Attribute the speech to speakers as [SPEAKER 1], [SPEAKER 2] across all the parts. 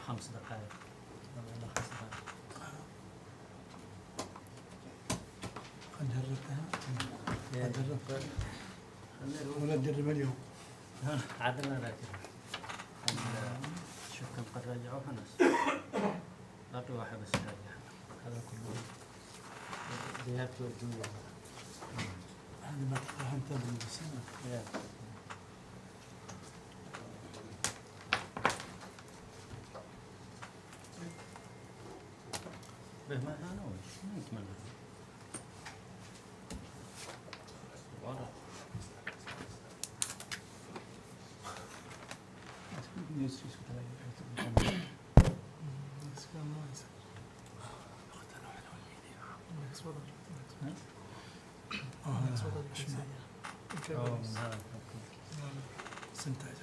[SPEAKER 1] 5 دقائق. يلا 5 دقائق.
[SPEAKER 2] جربتها؟
[SPEAKER 1] إيه.
[SPEAKER 2] جربتها؟
[SPEAKER 1] خلينا
[SPEAKER 2] ولا تجرب اليوم؟
[SPEAKER 1] عدلنا راجع. شوف كم قد رجعوها ناس. لا في واحد بس راجع. هذا كله. They have to do it.
[SPEAKER 2] هذه ما تفهمتها بالسنة.
[SPEAKER 1] Yeah. به ما أنا وش ما يتمنى. واضح.
[SPEAKER 2] سنتاج.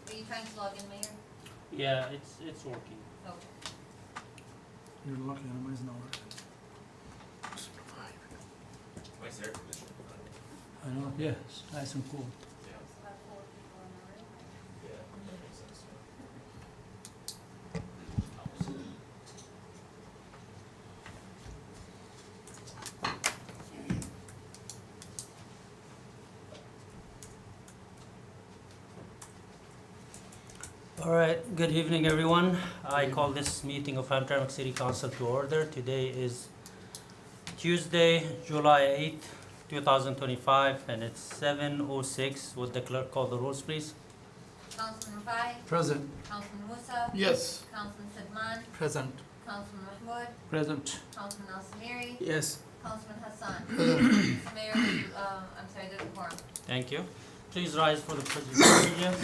[SPEAKER 3] Are you trying to log in, Mayor?
[SPEAKER 1] Yeah, it's working.
[SPEAKER 3] Okay.
[SPEAKER 2] You're lucky أنا ما يزنور.
[SPEAKER 4] Nice air conditioning.
[SPEAKER 2] I know. Yeah, it's nice and cool.
[SPEAKER 4] Yeah, that makes sense.
[SPEAKER 1] All right, good evening, everyone. I call this meeting of Hamtramck City Council to order. Today is Tuesday, July 8th, 2025, and it's 7:06. Would the clerk call the rules, please?
[SPEAKER 3] Councilman Rafai,
[SPEAKER 2] Present.
[SPEAKER 3] Councilman Musa,
[SPEAKER 2] Yes.
[SPEAKER 3] Councilman Sedman,
[SPEAKER 2] Present.
[SPEAKER 3] Councilman Mahmoud,
[SPEAKER 2] Present.
[SPEAKER 3] Councilman Al Samiri,
[SPEAKER 2] Yes.
[SPEAKER 3] Councilman Hassan. Mr. Mayor, I'm sorry, there's a quorum.
[SPEAKER 1] Thank you. Please rise for the pledge of allegiance.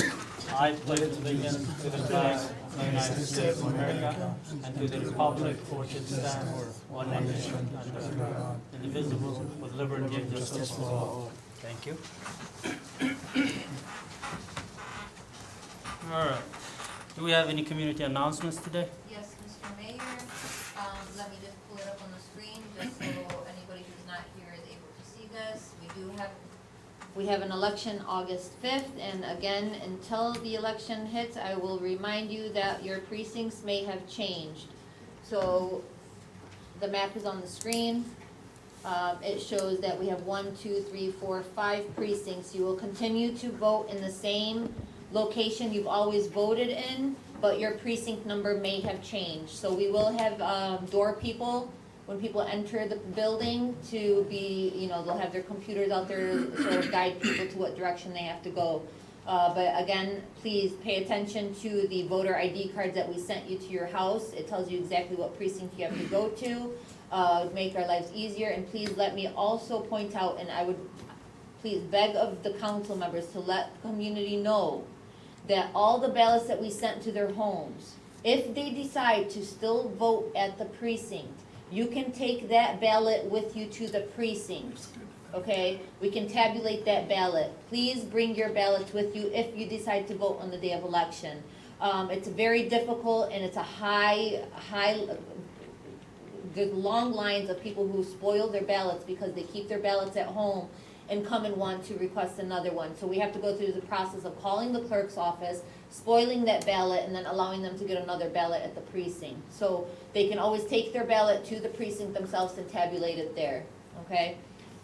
[SPEAKER 1] I pledge allegiance to the flag of the United States of America and to the republic for which it stands, one nation under God, indivisible, with liberty and justice for all. Thank you. All right. Do we have any community announcements today?
[SPEAKER 3] Yes, Mr. Mayor, let me just pull it up on the screen, just so anybody who's not here is able to see this. We have an election August 5th, and again, until the election hits, I will remind you that your precincts may have changed. So, the map is on the screen. It shows that we have 1, 2, 3, 4, 5 precincts. You will continue to vote in the same location you've always voted in, but your precinct number may have changed. So we will have door people when people enter the building to be, they'll have their computers out there, sort of guide people to what direction they have to go. But again, please pay attention to the voter ID cards that we sent you to your house. It tells you exactly what precinct you have to go to, make our lives easier. And please let me also point out, and I would please beg of the council members to let the community know that all the ballots that we sent to their homes, if they decide to still vote at the precinct, you can take that ballot with you to the precinct, okay? We can tabulate that ballot. Please bring your ballots with you if you decide to vote on the day of election. It's very difficult, and it's a there's long lines of people who spoil their ballots because they keep their ballots at home and come and want to request another one. So we have to go through the process of calling the clerk's office, spoiling that ballot, and then allowing them to get another ballot at the precinct. So they can always take their ballot to the precinct themselves and tabulate it there. okay?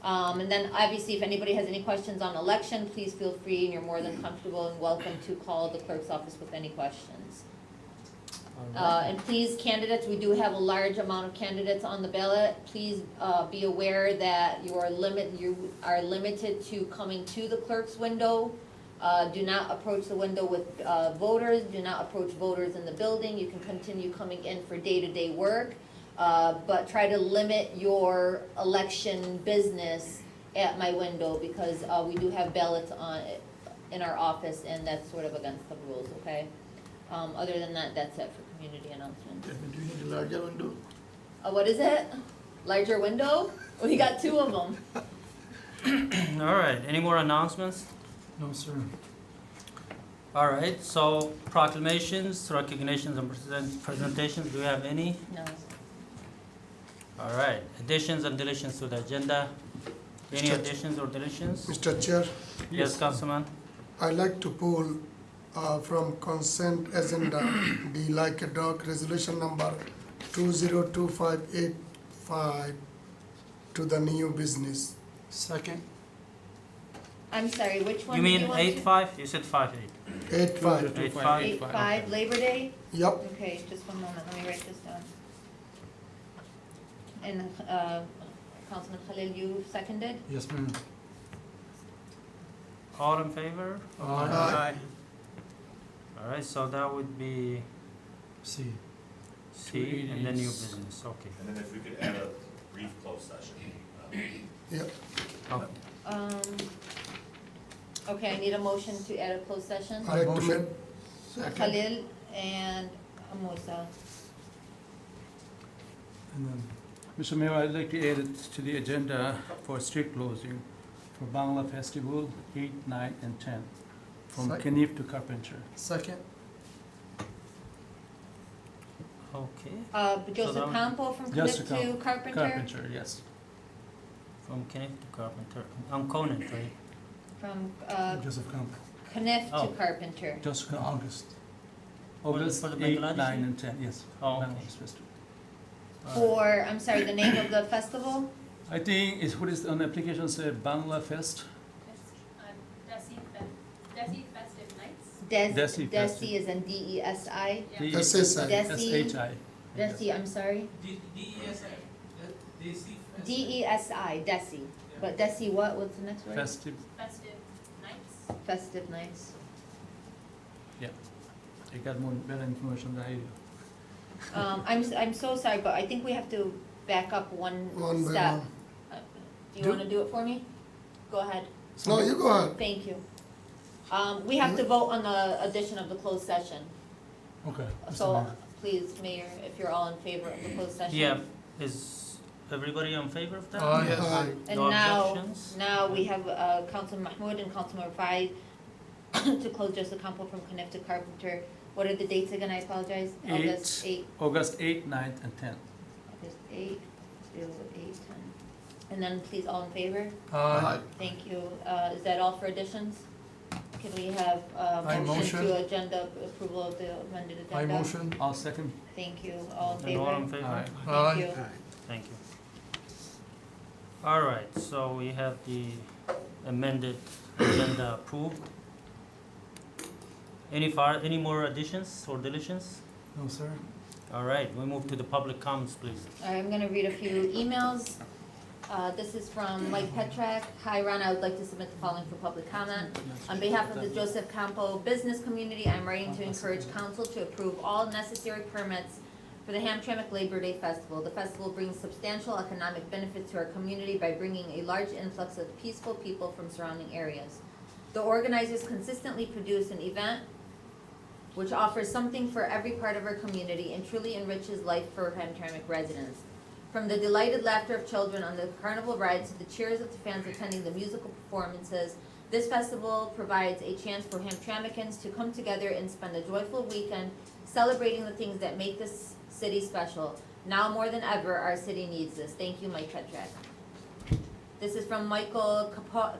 [SPEAKER 3] And then obviously, if anybody has any questions on election, please feel free, and you're more than comfortable and welcome to call the clerk's office with any questions. And please, candidates, we do have a large amount of candidates on the ballot. Please, be aware that you are limited to coming to the clerk's window. Do not approach the window with, voters, do not approach voters in the building. You can continue coming in for day-to-day work, but try to limit your election business at my window, because, we do have ballots in our office, and that's sort of against the rules, okay? Other than that, that's it for community announcements.
[SPEAKER 5] Do you need a larger window?
[SPEAKER 3] What is it? Larger window? We got 2 of them.
[SPEAKER 1] All right, any more announcements?
[SPEAKER 2] No, sir.
[SPEAKER 1] All right, so proclamations, recognitions, and presentations, do we have any?
[SPEAKER 3] No.
[SPEAKER 1] All right, additions and deletions to the agenda. Any
[SPEAKER 5] Mr.
[SPEAKER 1] additions or deletions?
[SPEAKER 5] Mr. Chair,
[SPEAKER 1] Yes, Councilman?
[SPEAKER 5] I like to pull from consent agenda, the like a dog resolution number 202585 to the new business.
[SPEAKER 2] Second.
[SPEAKER 3] I'm sorry, which one
[SPEAKER 1] You
[SPEAKER 3] do
[SPEAKER 1] mean
[SPEAKER 3] you want to?
[SPEAKER 1] 8-5? You said 5-8.
[SPEAKER 5] 85,
[SPEAKER 1] 8-5?
[SPEAKER 3] 8-5, Labor Day?
[SPEAKER 5] yep.
[SPEAKER 3] Okay, just one moment, let me write this down. And, Councilman Khalil, you seconded?
[SPEAKER 2] Yes, ma'am.
[SPEAKER 1] All in favor?
[SPEAKER 5] Aye.
[SPEAKER 1] All right, so that would be
[SPEAKER 2] C.
[SPEAKER 1] C and then new business, okay.
[SPEAKER 4] And then if we could add a brief closed session.
[SPEAKER 5] Yep.
[SPEAKER 1] Okay.
[SPEAKER 3] Okay, I need a motion to add a closed session.
[SPEAKER 5] I recommend.
[SPEAKER 2] Motion.
[SPEAKER 5] Second.
[SPEAKER 3] Khalil and Musa.
[SPEAKER 2] And then, Mr. Mayor, I'd like to add it to the agenda for street closing for Bangla Festival, 8, 9, and 10, from
[SPEAKER 5] Sec-
[SPEAKER 2] Kenif to Carpenter.
[SPEAKER 5] Second.
[SPEAKER 1] Okay,
[SPEAKER 3] Joseph
[SPEAKER 1] that would-
[SPEAKER 3] Campo from
[SPEAKER 2] Joseph
[SPEAKER 3] Connect to
[SPEAKER 2] Campo.
[SPEAKER 3] Carpenter,
[SPEAKER 2] Carpenter, yes.
[SPEAKER 1] from Kenneth to Carpenter. I'm Conan, right?
[SPEAKER 3] from,
[SPEAKER 2] Joseph Camp.
[SPEAKER 3] Connect to
[SPEAKER 1] Oh.
[SPEAKER 3] Carpenter.
[SPEAKER 2] Joseph Camp. August.
[SPEAKER 1] For the-
[SPEAKER 2] August
[SPEAKER 1] for the
[SPEAKER 2] 8,
[SPEAKER 1] Bangladeshi?
[SPEAKER 2] 9, and 10, yes.
[SPEAKER 1] Oh, okay.
[SPEAKER 2] Bangladesh Festival.
[SPEAKER 1] All right.
[SPEAKER 3] For, I'm sorry, the name of the festival?
[SPEAKER 2] I think it's what is on the application said Bangla Fest.
[SPEAKER 6] Desi Festive Nights.
[SPEAKER 2] Desi
[SPEAKER 3] Desi
[SPEAKER 2] Festi.
[SPEAKER 3] is in DESI.
[SPEAKER 6] Yeah.
[SPEAKER 5] That's it, sir.
[SPEAKER 3] Desi,
[SPEAKER 2] SHI.
[SPEAKER 3] Desi, I'm sorry? DESI, Desi. But Desi what, what's the next word?
[SPEAKER 2] Festive,
[SPEAKER 6] Festive Nights.
[SPEAKER 3] Festive nights.
[SPEAKER 2] I got more better information than I do.
[SPEAKER 3] I'm so sorry, but I think we have to back up one
[SPEAKER 5] One by
[SPEAKER 3] step.
[SPEAKER 5] one.
[SPEAKER 3] Do you
[SPEAKER 5] Do-
[SPEAKER 3] wanna do it for me? Go ahead.
[SPEAKER 5] No, you go ahead.
[SPEAKER 3] Thank you. We have to vote on the addition of the closed session.
[SPEAKER 2] Okay. Mr.
[SPEAKER 3] So,
[SPEAKER 2] Mayor.
[SPEAKER 3] please, Mayor, if you're all in favor of the closed session.
[SPEAKER 1] Yeah, is everybody in favor of that?
[SPEAKER 5] Yes.
[SPEAKER 3] And
[SPEAKER 1] No
[SPEAKER 3] now,
[SPEAKER 1] objections?
[SPEAKER 3] now we have, Councilman Mahmoud and Councilman Rafai to close Joseph Campo from Connect to Carpenter. What are the dates again? I apologize. August 8,
[SPEAKER 2] August 8, 9, and 10.
[SPEAKER 3] August 8, 8, 10. And then please, all in favor?
[SPEAKER 5] Aye.
[SPEAKER 3] Thank you. Is that all for additions? Can we have
[SPEAKER 7] I
[SPEAKER 3] motion to
[SPEAKER 7] motion.
[SPEAKER 3] agenda, approval of the amended agenda?
[SPEAKER 7] I motion.
[SPEAKER 2] I'll second.
[SPEAKER 3] Thank you. All in
[SPEAKER 1] And all in
[SPEAKER 3] favor?
[SPEAKER 1] favor?
[SPEAKER 3] Thank you.
[SPEAKER 1] Thank you. All right, so we have the amended agenda approved. Any more additions or deletions?
[SPEAKER 2] No, sir.
[SPEAKER 1] All right, we move to the public comments, please.
[SPEAKER 3] All right, I'm gonna read a few emails. This is from Mike Petrak. Hi, Ron, I would like to submit the following for public comment. On behalf of the Joseph Campo business community, I'm writing to encourage council to approve all necessary permits for the Hamtramck Labor Day Festival. The festival brings substantial economic benefits to our community by bringing a large influx of peaceful people from surrounding areas. The organizers consistently produce an event which offers something for every part of our community and truly enriches life for Hamtramck residents. From the delighted laughter of children on the carnival rides to the cheers of the fans attending the musical performances, this festival provides a chance for Hamtramckans to come together and spend a joyful weekend celebrating the things that make this city special. Now more than ever, our city needs this. Thank you, Mike Petrak. This is from Michael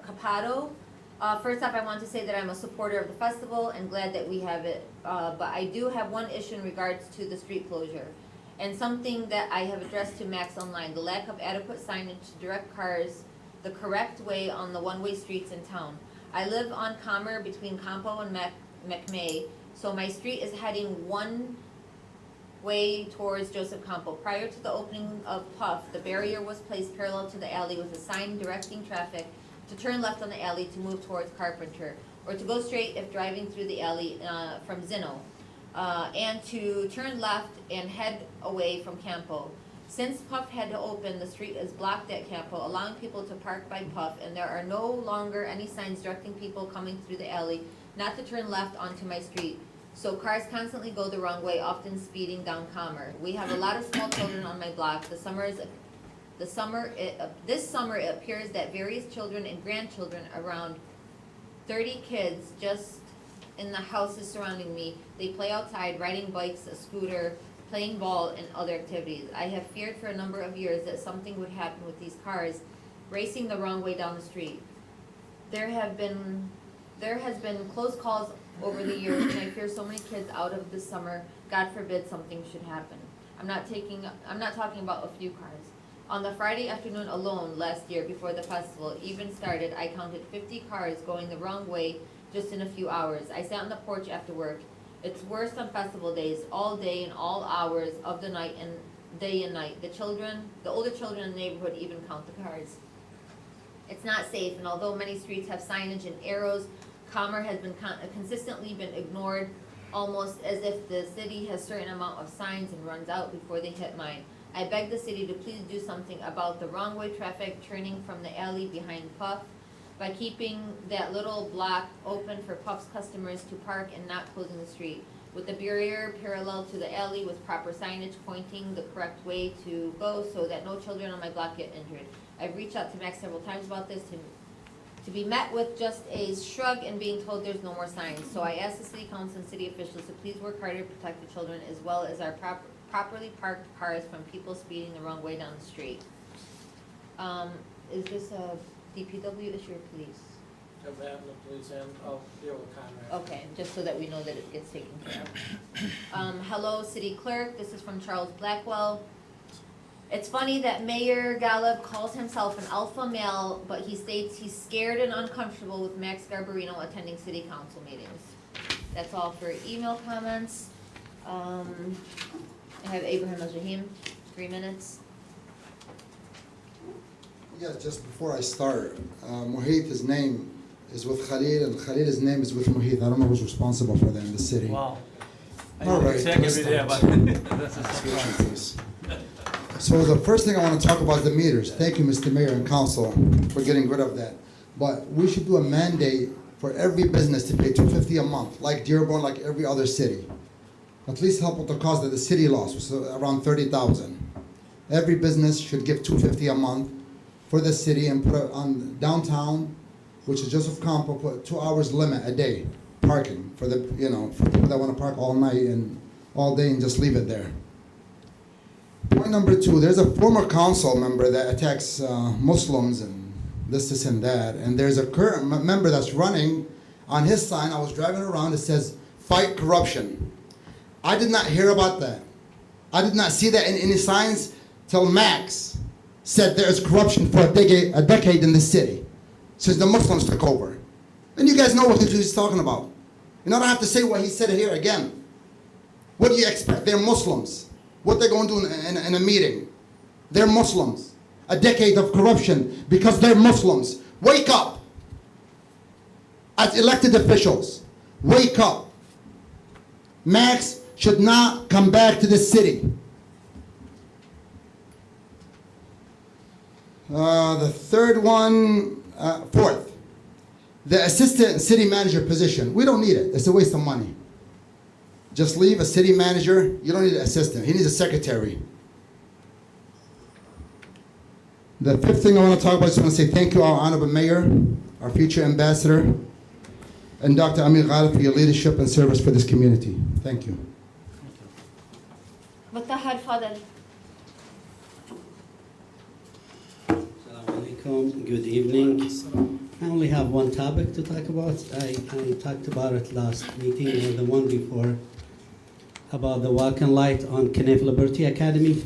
[SPEAKER 3] Capato. First off, I want to say that I'm a supporter of the festival and glad that we have it, but I do have one issue in regards to the street closure. And something that I have addressed to Max online, the lack of adequate signage to direct cars the correct way on the one-way streets in town. I live on Commer between Campo and McMay, so my street is heading one way towards Joseph Campo. Prior to the opening of Puff, the barrier was placed parallel to the alley with a sign directing traffic to turn left on the alley to move towards Carpenter, or to go straight if driving through the alley from Zino, and to turn left and head away from Campo. Since Puff had to open, the street is blocked at Campo, allowing people to park by Puff, and there are no longer any signs directing people coming through the alley not to turn left onto my street. So cars constantly go the wrong way, often speeding down Commer. We have a lot of small children on my block. This summer it appears that various children and grandchildren, around 30 kids just in the houses surrounding me, they play outside, riding bikes, a scooter, playing ball, and other activities. I have feared for a number of years that something would happen with these cars racing the wrong way down the street. There has been close calls over the years, and I fear so many kids out of this summer. God forbid something should happen. I'm not talking about a few cars. On the Friday afternoon alone last year, before the festival even started, I counted 50 cars going the wrong way just in a few hours. I sat on the porch after work. It's worse on festival days, all day and all hours of the night and day and night. The older children in the neighborhood even count the cars. It's not safe, and although many streets have signage and arrows, Commer has been consistently been ignored, almost as if the city has a certain amount of signs and runs out before they hit mine. I beg the city to please do something about the wrong way traffic turning from the alley behind Puff by keeping that little block open for Puff's customers to park and not closing the street. With the barrier parallel to the alley with proper signage pointing the correct way to go so that no children on my block get injured. I've reached out to Max several times about this to be met with just a shrug and being told there's no more signs. So I asked the city council and city officials to please work harder to protect the children as well as our properly parked cars from people speeding the wrong way down the street. Is this a DPW issue or police?
[SPEAKER 7] Of that, the police, and I'll deal with Conrad.
[SPEAKER 3] Okay, just so that we know that it gets taken care of. Hello, city clerk, this is from Charles Blackwell. It's funny that Mayor Gallup calls himself an alpha male, but he states he's scared and uncomfortable with Max Garbarino attending city council meetings. That's all for email comments. I have Abraham Azrahim, 3 minutes.
[SPEAKER 8] Yes, just before I start, Mohit, his name is with Khalil, and Khalil's name is with Mohit. I don't know who's responsible for that in the city.
[SPEAKER 2] Wow. I
[SPEAKER 8] All
[SPEAKER 2] know
[SPEAKER 8] right,
[SPEAKER 2] exactly
[SPEAKER 8] let's
[SPEAKER 2] there, but
[SPEAKER 8] start.
[SPEAKER 2] that's a
[SPEAKER 8] Switch,
[SPEAKER 2] surprise.
[SPEAKER 8] please. So the first thing I want to talk about is the meters. Thank you, Mr. Mayor and Council, for getting rid of that. But we should do a mandate for every business to pay $250 a month, like Dearborn, like every other city. At least help with the cost that the city lost, which was around $30,000. Every business should give $250 a month for the city and put it on downtown, which is Joseph Campo, put 2 hours limit a day parking for the, for people that want to park all night and all day and just leave it there. Point number 2, there's a former council member that attacks Muslims and this and that, and there's a current member that's running on his sign. I was driving around, it says, "Fight corruption." I did not hear about that. I did not see that in any signs till Max said there's corruption for a decade in this city, since the Muslims took over. And you guys know what he's talking about. I don't have to say what he said here again. What do you expect? They're Muslims. What they're going to do in a meeting? They're Muslims. A decade of corruption because they're Muslims. Wake up. As elected officials, wake up. Max should not come back to this city. The third one, fourth, the assistant city manager position. We don't need it. It's a waste of money. Just leave a city manager. You don't need an assistant. He needs a secretary. The fifth thing I want to talk about, I just want to say thank you, our honorable mayor, our future ambassador, and Dr. Amir Ghalib for your leadership and service for this community. Thank you.
[SPEAKER 3] Mutahar Fadal.
[SPEAKER 9] Assalamu alaikum. Good evening. I only have one topic to talk about. I talked about it last meeting or the one before. about the Welcome Light on Knife Liberty Academy.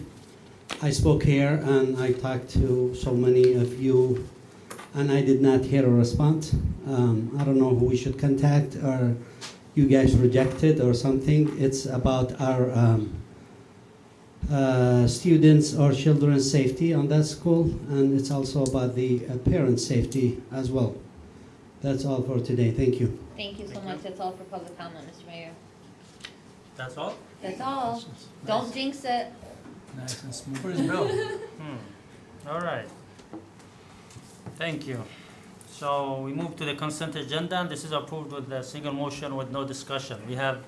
[SPEAKER 9] I spoke here and I talked to so many of you, and I did not hear a response. I don't know who we should contact, or you guys rejected or something. It's about our students or children's safety on that school, and it's also about the parents' safety as well. That's all for today. Thank you.
[SPEAKER 3] Thank you so much. That's all for public comment, Mr. Mayor.
[SPEAKER 1] That's all?
[SPEAKER 3] That's all. Don't jinx it.
[SPEAKER 2] Nice and smooth. Where's Bill?
[SPEAKER 1] All right. Thank you. So we move to the consent agenda, and this is approved with a single motion with no discussion. We have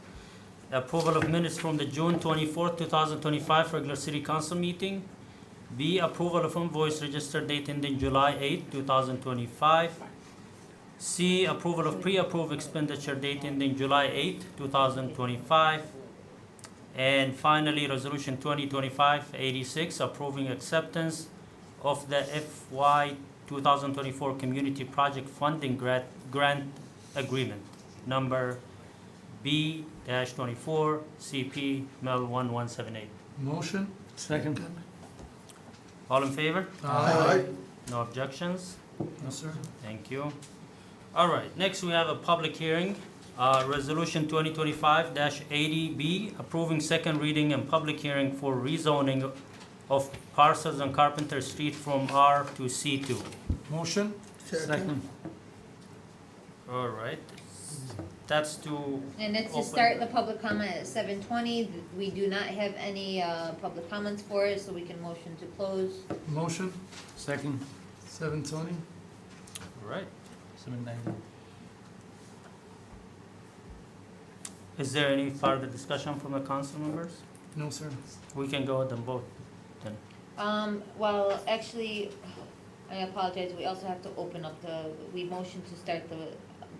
[SPEAKER 1] approval of minutes from the June 24th, 2025 regular city council meeting. B, approval of invoice registered date ending July 8th, 2025. C, approval of pre-approved expenditure date ending July 8th, 2025. And finally, resolution 2025-86, approving acceptance of the FY 2024 community project funding grant agreement number B-24 CP MEL 1178.
[SPEAKER 2] Motion? Second?
[SPEAKER 1] All in favor?
[SPEAKER 5] Aye.
[SPEAKER 1] No objections?
[SPEAKER 2] No, sir.
[SPEAKER 1] Thank you. All right, next we have a public hearing, resolution 2025-80B, approving second reading and public hearing for rezoning of parcels on Carpenter Street from R to C2.
[SPEAKER 2] Motion? Second.
[SPEAKER 1] All right, that's to
[SPEAKER 3] And that's to
[SPEAKER 1] open-
[SPEAKER 3] start the public comment at 7:20. We do not have any public comments for it, so we can motion to close.
[SPEAKER 2] Motion? Second. 7:20?
[SPEAKER 1] All right.
[SPEAKER 2] 7:90.
[SPEAKER 1] Is there any further discussion from the council members?
[SPEAKER 2] No, sir.
[SPEAKER 1] We can go ahead and vote then.
[SPEAKER 3] Well, actually, I apologize, we also have to open up we motioned to start the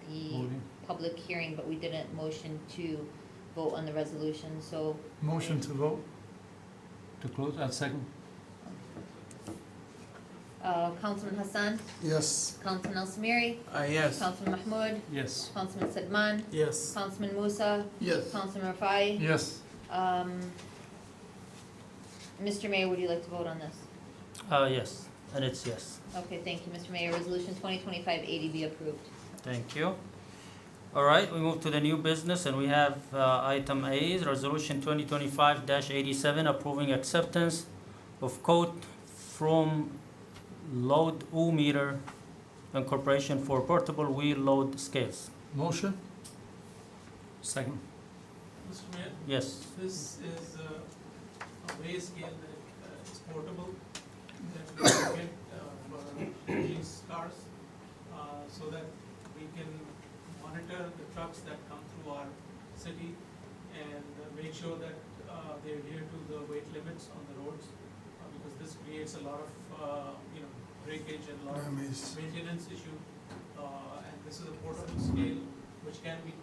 [SPEAKER 2] Voting.
[SPEAKER 3] public hearing, but we didn't motion to vote on the resolution, so.
[SPEAKER 2] Motion to vote? To close? I'll second.
[SPEAKER 3] Councilman Hassan,
[SPEAKER 5] Yes.
[SPEAKER 3] Councilman Al Samiri,
[SPEAKER 7] Yes.
[SPEAKER 3] Councilman Mahmoud,
[SPEAKER 2] Yes.
[SPEAKER 3] Councilman Sedman,
[SPEAKER 7] Yes.
[SPEAKER 3] Councilman Musa,
[SPEAKER 5] Yes.
[SPEAKER 3] Councilman Rafai.
[SPEAKER 2] Yes.
[SPEAKER 3] Mr. Mayor, would you like to vote on this?
[SPEAKER 1] Yes, and it's yes.
[SPEAKER 3] Okay, thank you, Mr. Mayor. Resolution 2025-80 be approved.
[SPEAKER 1] Thank you. All right, we move to the new business, and we have item A is resolution 2025-87, approving acceptance of quote from Load O-Meter Incorporation for portable wheel load scales.
[SPEAKER 2] Motion? Second.
[SPEAKER 10] Mr. Mayor,
[SPEAKER 1] Yes.
[SPEAKER 10] this is a weigh scale that is portable, that we can get for these cars, so that we can monitor the trucks that come through our city and make sure that they adhere to the weight limits on the roads, because this creates a lot of, breakage and a lot of
[SPEAKER 5] Damage.
[SPEAKER 10] maintenance issue. And this is a portable scale which can be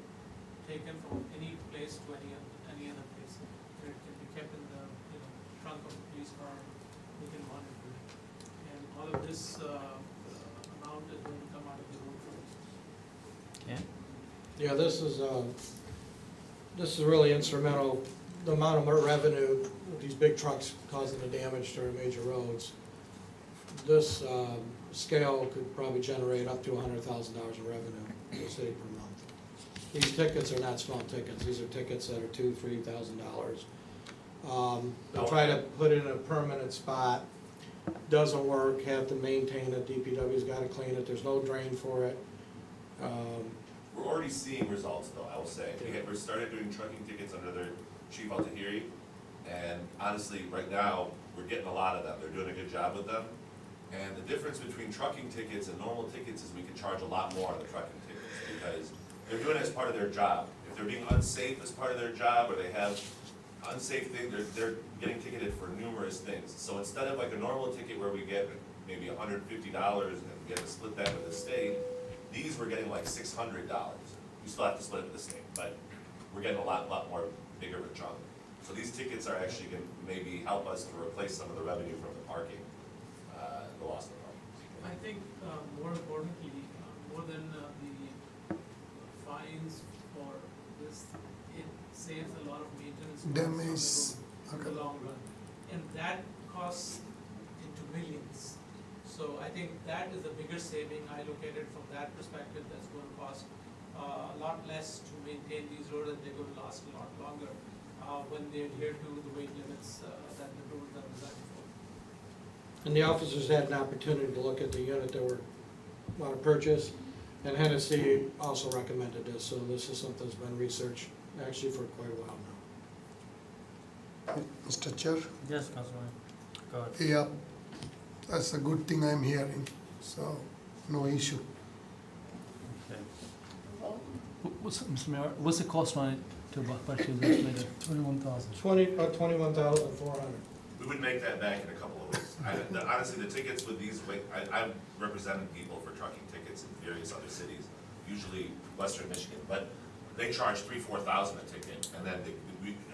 [SPEAKER 10] taken from any place to any other place. It can be kept in the, trunk of the police car, we can monitor it. And all of this, amount is going to come out of the road funds.
[SPEAKER 1] Okay.
[SPEAKER 7] Yeah, this is really instrumental, the amount of revenue with these big trucks causing the damage to our major roads. This scale could probably generate up to $100,000 in revenue for the city per month. These tickets are not small tickets, these are tickets that are $2,000–3,000. They try to put it in a permanent spot, doesn't work, have to maintain it, DPW's gotta clean it, there's no drain for it.
[SPEAKER 4] We're already seeing results though, I will say. We started doing trucking tickets under their Chief Al-Tahiri, and honestly, right now, we're getting a lot of them. They're doing a good job with them. And the difference between trucking tickets and normal tickets is we can charge a lot more on the trucking tickets, because they're doing it as part of their job. If they're being unsafe as part of their job, or they have unsafe things, they're getting ticketed for numerous things. So instead of like a normal ticket where we get maybe $150 and get to split that with the state, these we're getting like $600. We still have to split it with the state, but we're getting a lot more bigger of a chunk. So these tickets are actually going to maybe help us to replace some of the revenue from the parking, the loss of the parking.
[SPEAKER 10] I think, more importantly, more than the fines for this, it saves a lot of maintenance
[SPEAKER 5] Damage,
[SPEAKER 10] costs on the road in
[SPEAKER 5] okay.
[SPEAKER 10] the long run. And that costs into millions. So I think that is a bigger saving. I look at it from that perspective. That's going to cost a lot less to maintain these roads, and they're going to last a lot longer when they adhere to the weight limits that the roads are designed for.
[SPEAKER 7] And the officers had an opportunity to look at the unit they want to purchase, and Hennessy also recommended this, so this is something that's been researched actually for quite a while now.
[SPEAKER 5] Mr. Chair?
[SPEAKER 1] Yes, Councilman. Go ahead.
[SPEAKER 5] Yeah, that's a good thing I'm hearing, so no issue.
[SPEAKER 1] Okay.
[SPEAKER 3] Vote.
[SPEAKER 2] Mr. Mayor, what's the cost on it to purchase this later?
[SPEAKER 5] 21,000.
[SPEAKER 7] 21,400.
[SPEAKER 4] We would make that back in a couple of weeks. Honestly, the tickets with these, I've represented people for trucking tickets in various other cities, usually Western Michigan, but they charge $3,000-4,000 a ticket, and then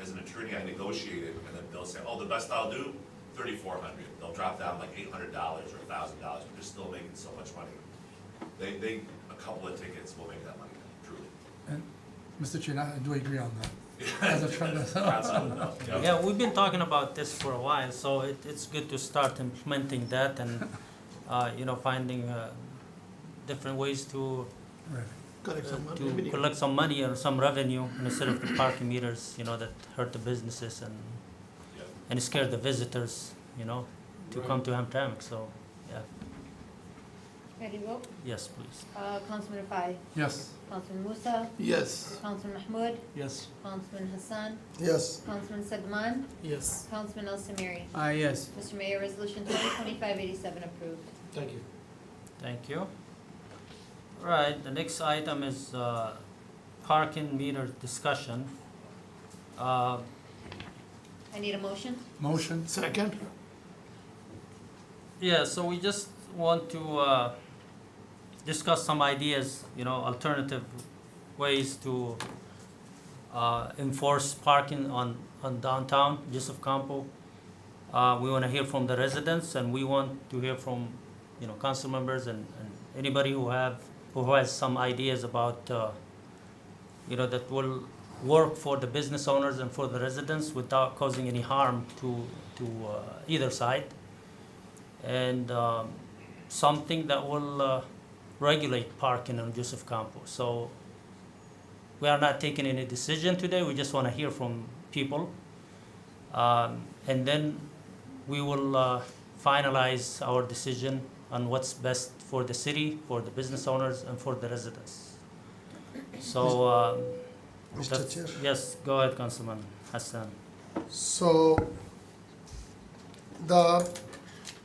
[SPEAKER 4] as an attorney, I negotiate it, and then they'll say, oh, the best I'll do, $3,400. They'll drop down like $800 or $1,000, but they're still making so much money. A couple of tickets will make that money, truly.
[SPEAKER 11] And Mr. Chair, I do agree on that. As a trend.
[SPEAKER 4] Absolutely. Yep.
[SPEAKER 1] Yeah, we've been talking about this for a while, so it's good to start implementing that and, finding different ways to collect some money or some revenue instead of the parking meters, that hurt the businesses
[SPEAKER 4] Yep.
[SPEAKER 1] and scare the visitors, to come to Hamtramck. So, yeah,
[SPEAKER 3] Ready to vote?
[SPEAKER 1] yes, please.
[SPEAKER 3] Councilman Rafai,
[SPEAKER 11] Yes.
[SPEAKER 3] Councilman Musa,
[SPEAKER 5] Yes.
[SPEAKER 3] Councilman Mahmoud,
[SPEAKER 2] Yes.
[SPEAKER 3] Councilman Hassan,
[SPEAKER 5] Yes.
[SPEAKER 3] Councilman Segman,
[SPEAKER 11] Yes.
[SPEAKER 3] Councilman Al Samiri.
[SPEAKER 11] Yes.
[SPEAKER 3] Mr. Mayor, Resolution 2025-87 approved.
[SPEAKER 7] Thank you.
[SPEAKER 1] Thank you. All right, the next item is parking meter discussion.
[SPEAKER 3] I need a motion.
[SPEAKER 11] Motion. Second.
[SPEAKER 1] Yeah, so we just want to discuss some ideas, alternative ways to enforce parking on downtown Joseph Campo. We want to hear from the residents, and we want to hear from, council members and anybody who has some ideas about, that will work for the business owners and for the residents without causing any harm to either side. And something that will regulate parking on Joseph Campo. So we are not taking any decision today. We just want to hear from people. And then we will finalize our decision on what's best for the city, for the business owners, and for the residents. So,
[SPEAKER 5] Mr. Chair.
[SPEAKER 1] yes, go ahead, Councilman Hassan.
[SPEAKER 5] So,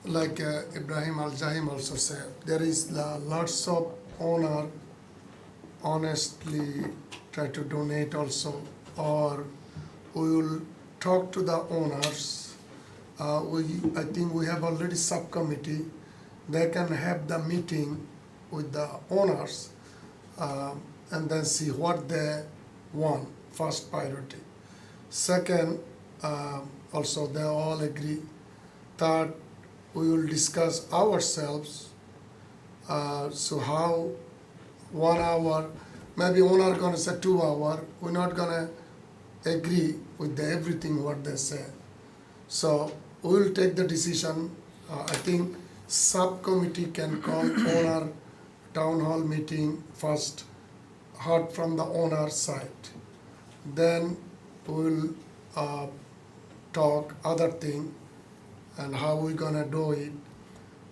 [SPEAKER 5] like Ibrahim Al-Jahim also said, there is lots of owner honestly try to donate also, or we will talk to the owners. I think we have already subcommittee. They can have the meeting with the owners and then see what they want, first priority. Second, also they all agree. Third, we will discuss ourselves. So how 1 hour, maybe owner gonna say 2 hour, we're not gonna agree with everything what they say. So we will take the decision. I think subcommittee can call owner town hall meeting first, heard from the owner side. Then we'll talk other thing and how we gonna do it.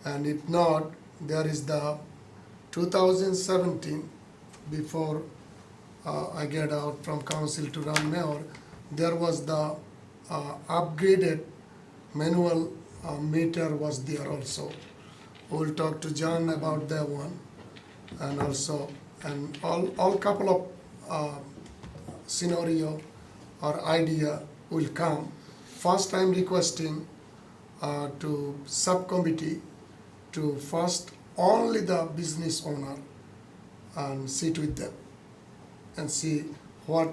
[SPEAKER 5] And if not, there is the 2017, before I get out from council to run mayor, there was the upgraded manual meter was there also. We'll talk to John about that one, and also, and all couple of scenario or idea will come. First, I'm requesting to subcommittee to first only the business owner and sit with them and see what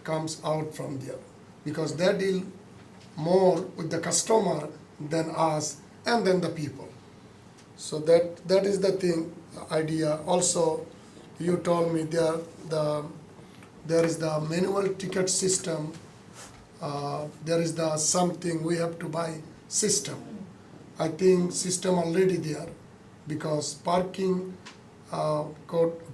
[SPEAKER 5] comes out from there, because they deal more with the customer than us and then the people. So that is the thing, idea. Also, you told me the there is the manual ticket system, there is the something we have to buy system. I think system already there, because parking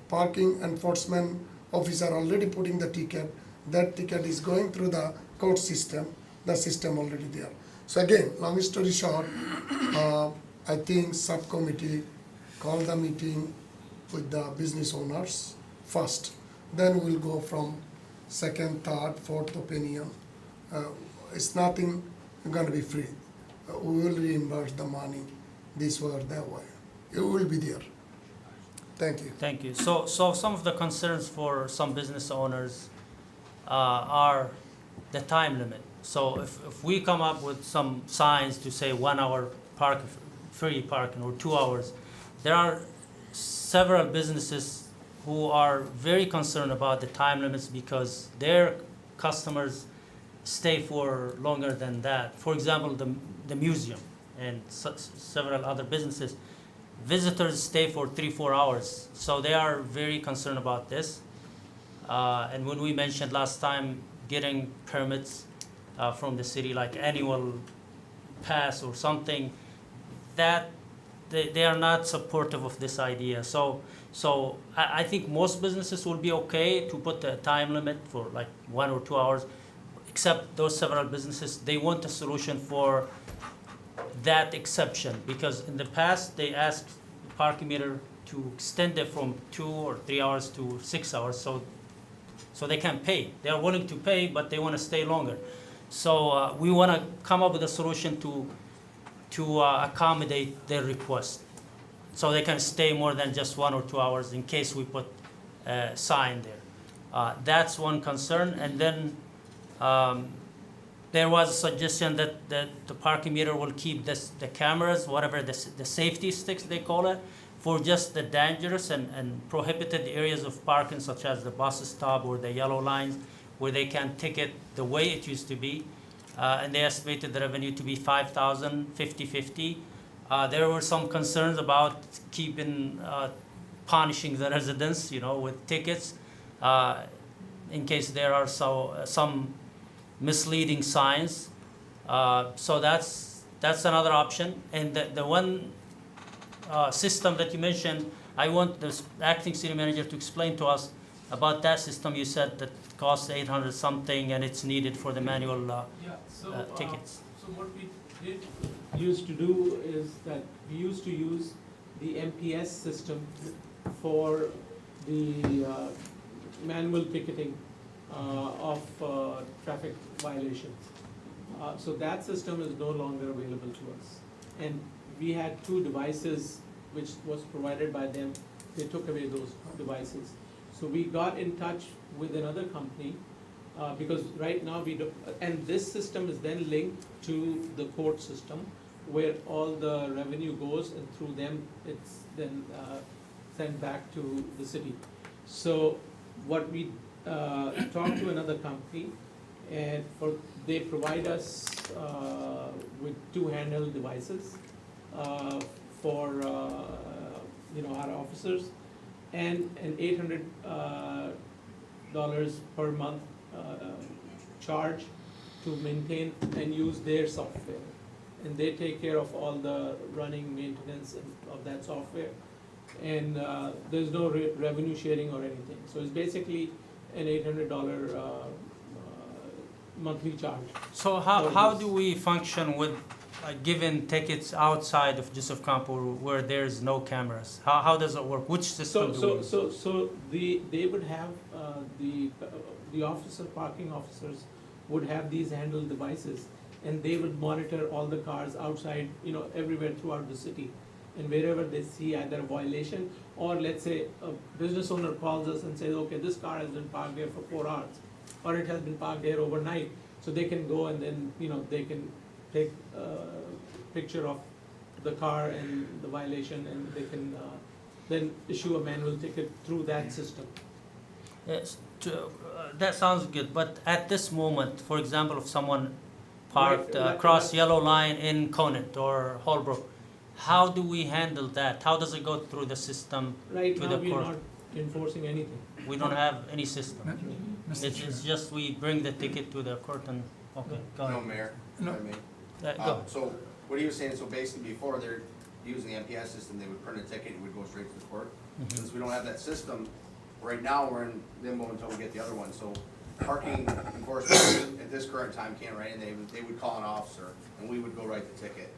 [SPEAKER 5] parking enforcement officer already putting the ticket. That ticket is going through the court system. The system already there. So again, long story short, I think subcommittee call the meeting with the business owners first. Then we'll go from second, third, fourth opinion. It's nothing gonna be free. We will reimburse the money this way or that way. It will be there. Thank you.
[SPEAKER 1] Thank you. So some of the concerns for some business owners are the time limit. So if we come up with some signs to say 1 hour free parking or 2 hours, there are several businesses who are very concerned about the time limits because their customers stay for longer than that. For example, the museum and several other businesses, visitors stay for 3-4 hours. So they are very concerned about this. And when we mentioned last time getting permits from the city, like annual pass or something, that they are not supportive of this idea. So I think most businesses will be okay to put a time limit for like 1 or 2 hours, except those several businesses, they want a solution for that exception, because in the past they asked the parking meter to extend it from 2 or 3 hours to 6 hours, so they can pay. They are willing to pay, but they want to stay longer. So we want to come up with a solution to accommodate their request, so they can stay more than just 1 or 2 hours in case we put a sign there. That's one concern. And then there was a suggestion that the parking meter will keep the cameras, whatever the safety sticks they call it, for just the dangerous and prohibited areas of parking, such as the bus stop or the yellow lines, where they can ticket the way it used to be. And they estimated the revenue to be $5,000, 50/50. There were some concerns about punishing the residents, with tickets, in case there are some misleading signs. So that's another option. And the one system that you mentioned, I want the acting city manager to explain to us about that system. You said that costs 800 something and it's needed for the manual tickets.
[SPEAKER 10] So what we used to do is that we used to use the MPS system for the manual ticketing of traffic violations. So that system is no longer available to us. And we had 2 devices which was provided by them. They took away those devices. So we got in touch with another company because right now we do, and this system is then linked to the court system where all the revenue goes, and through them it's then sent back to the city. So what we talked to another company, and they provide us with 2 handheld devices for our officers, and an $800 per month charge to maintain and use their software. And they take care of all the running maintenance of that software. And there's no revenue sharing or anything. So it's basically an $800 monthly charge.
[SPEAKER 1] So how do we function with given tickets outside of Joseph Campo where there's no cameras? How does it work? Which system do we use?
[SPEAKER 10] So they would have the parking officers would have these handheld devices, and they would monitor all the cars outside, everywhere throughout the city. And wherever they see either a violation, or let's say a business owner calls us and says, okay, this car has been parked there for 4 hours, or it has been parked there overnight, so they can go and then, they can take a picture of the car and the violation, and they can then issue a manual ticket through that system.
[SPEAKER 1] Yes, that sounds good, but at this moment, for example, if someone parked across yellow line in Conant or Holbrook, how do we handle that? How does it go through the system
[SPEAKER 10] Right
[SPEAKER 1] to
[SPEAKER 10] now,
[SPEAKER 1] the
[SPEAKER 10] we're
[SPEAKER 1] court?
[SPEAKER 10] not enforcing anything.
[SPEAKER 1] We don't have any system.
[SPEAKER 11] Mr.
[SPEAKER 1] It's
[SPEAKER 11] Chair.
[SPEAKER 1] just we bring the ticket to the court and, okay, go
[SPEAKER 12] No,
[SPEAKER 1] ahead.
[SPEAKER 12] Mayor,
[SPEAKER 11] No.
[SPEAKER 12] if I may.
[SPEAKER 1] Go.
[SPEAKER 12] So what he was saying, so basically before they're using the MPS system, they would print a ticket, it would go straight to the court.
[SPEAKER 1] Mhm.
[SPEAKER 12] Since we don't have that system, right now, we're in limbo until we get the other one, so parking enforcement at this current time can't write, and they would call an officer, and we would go write the ticket,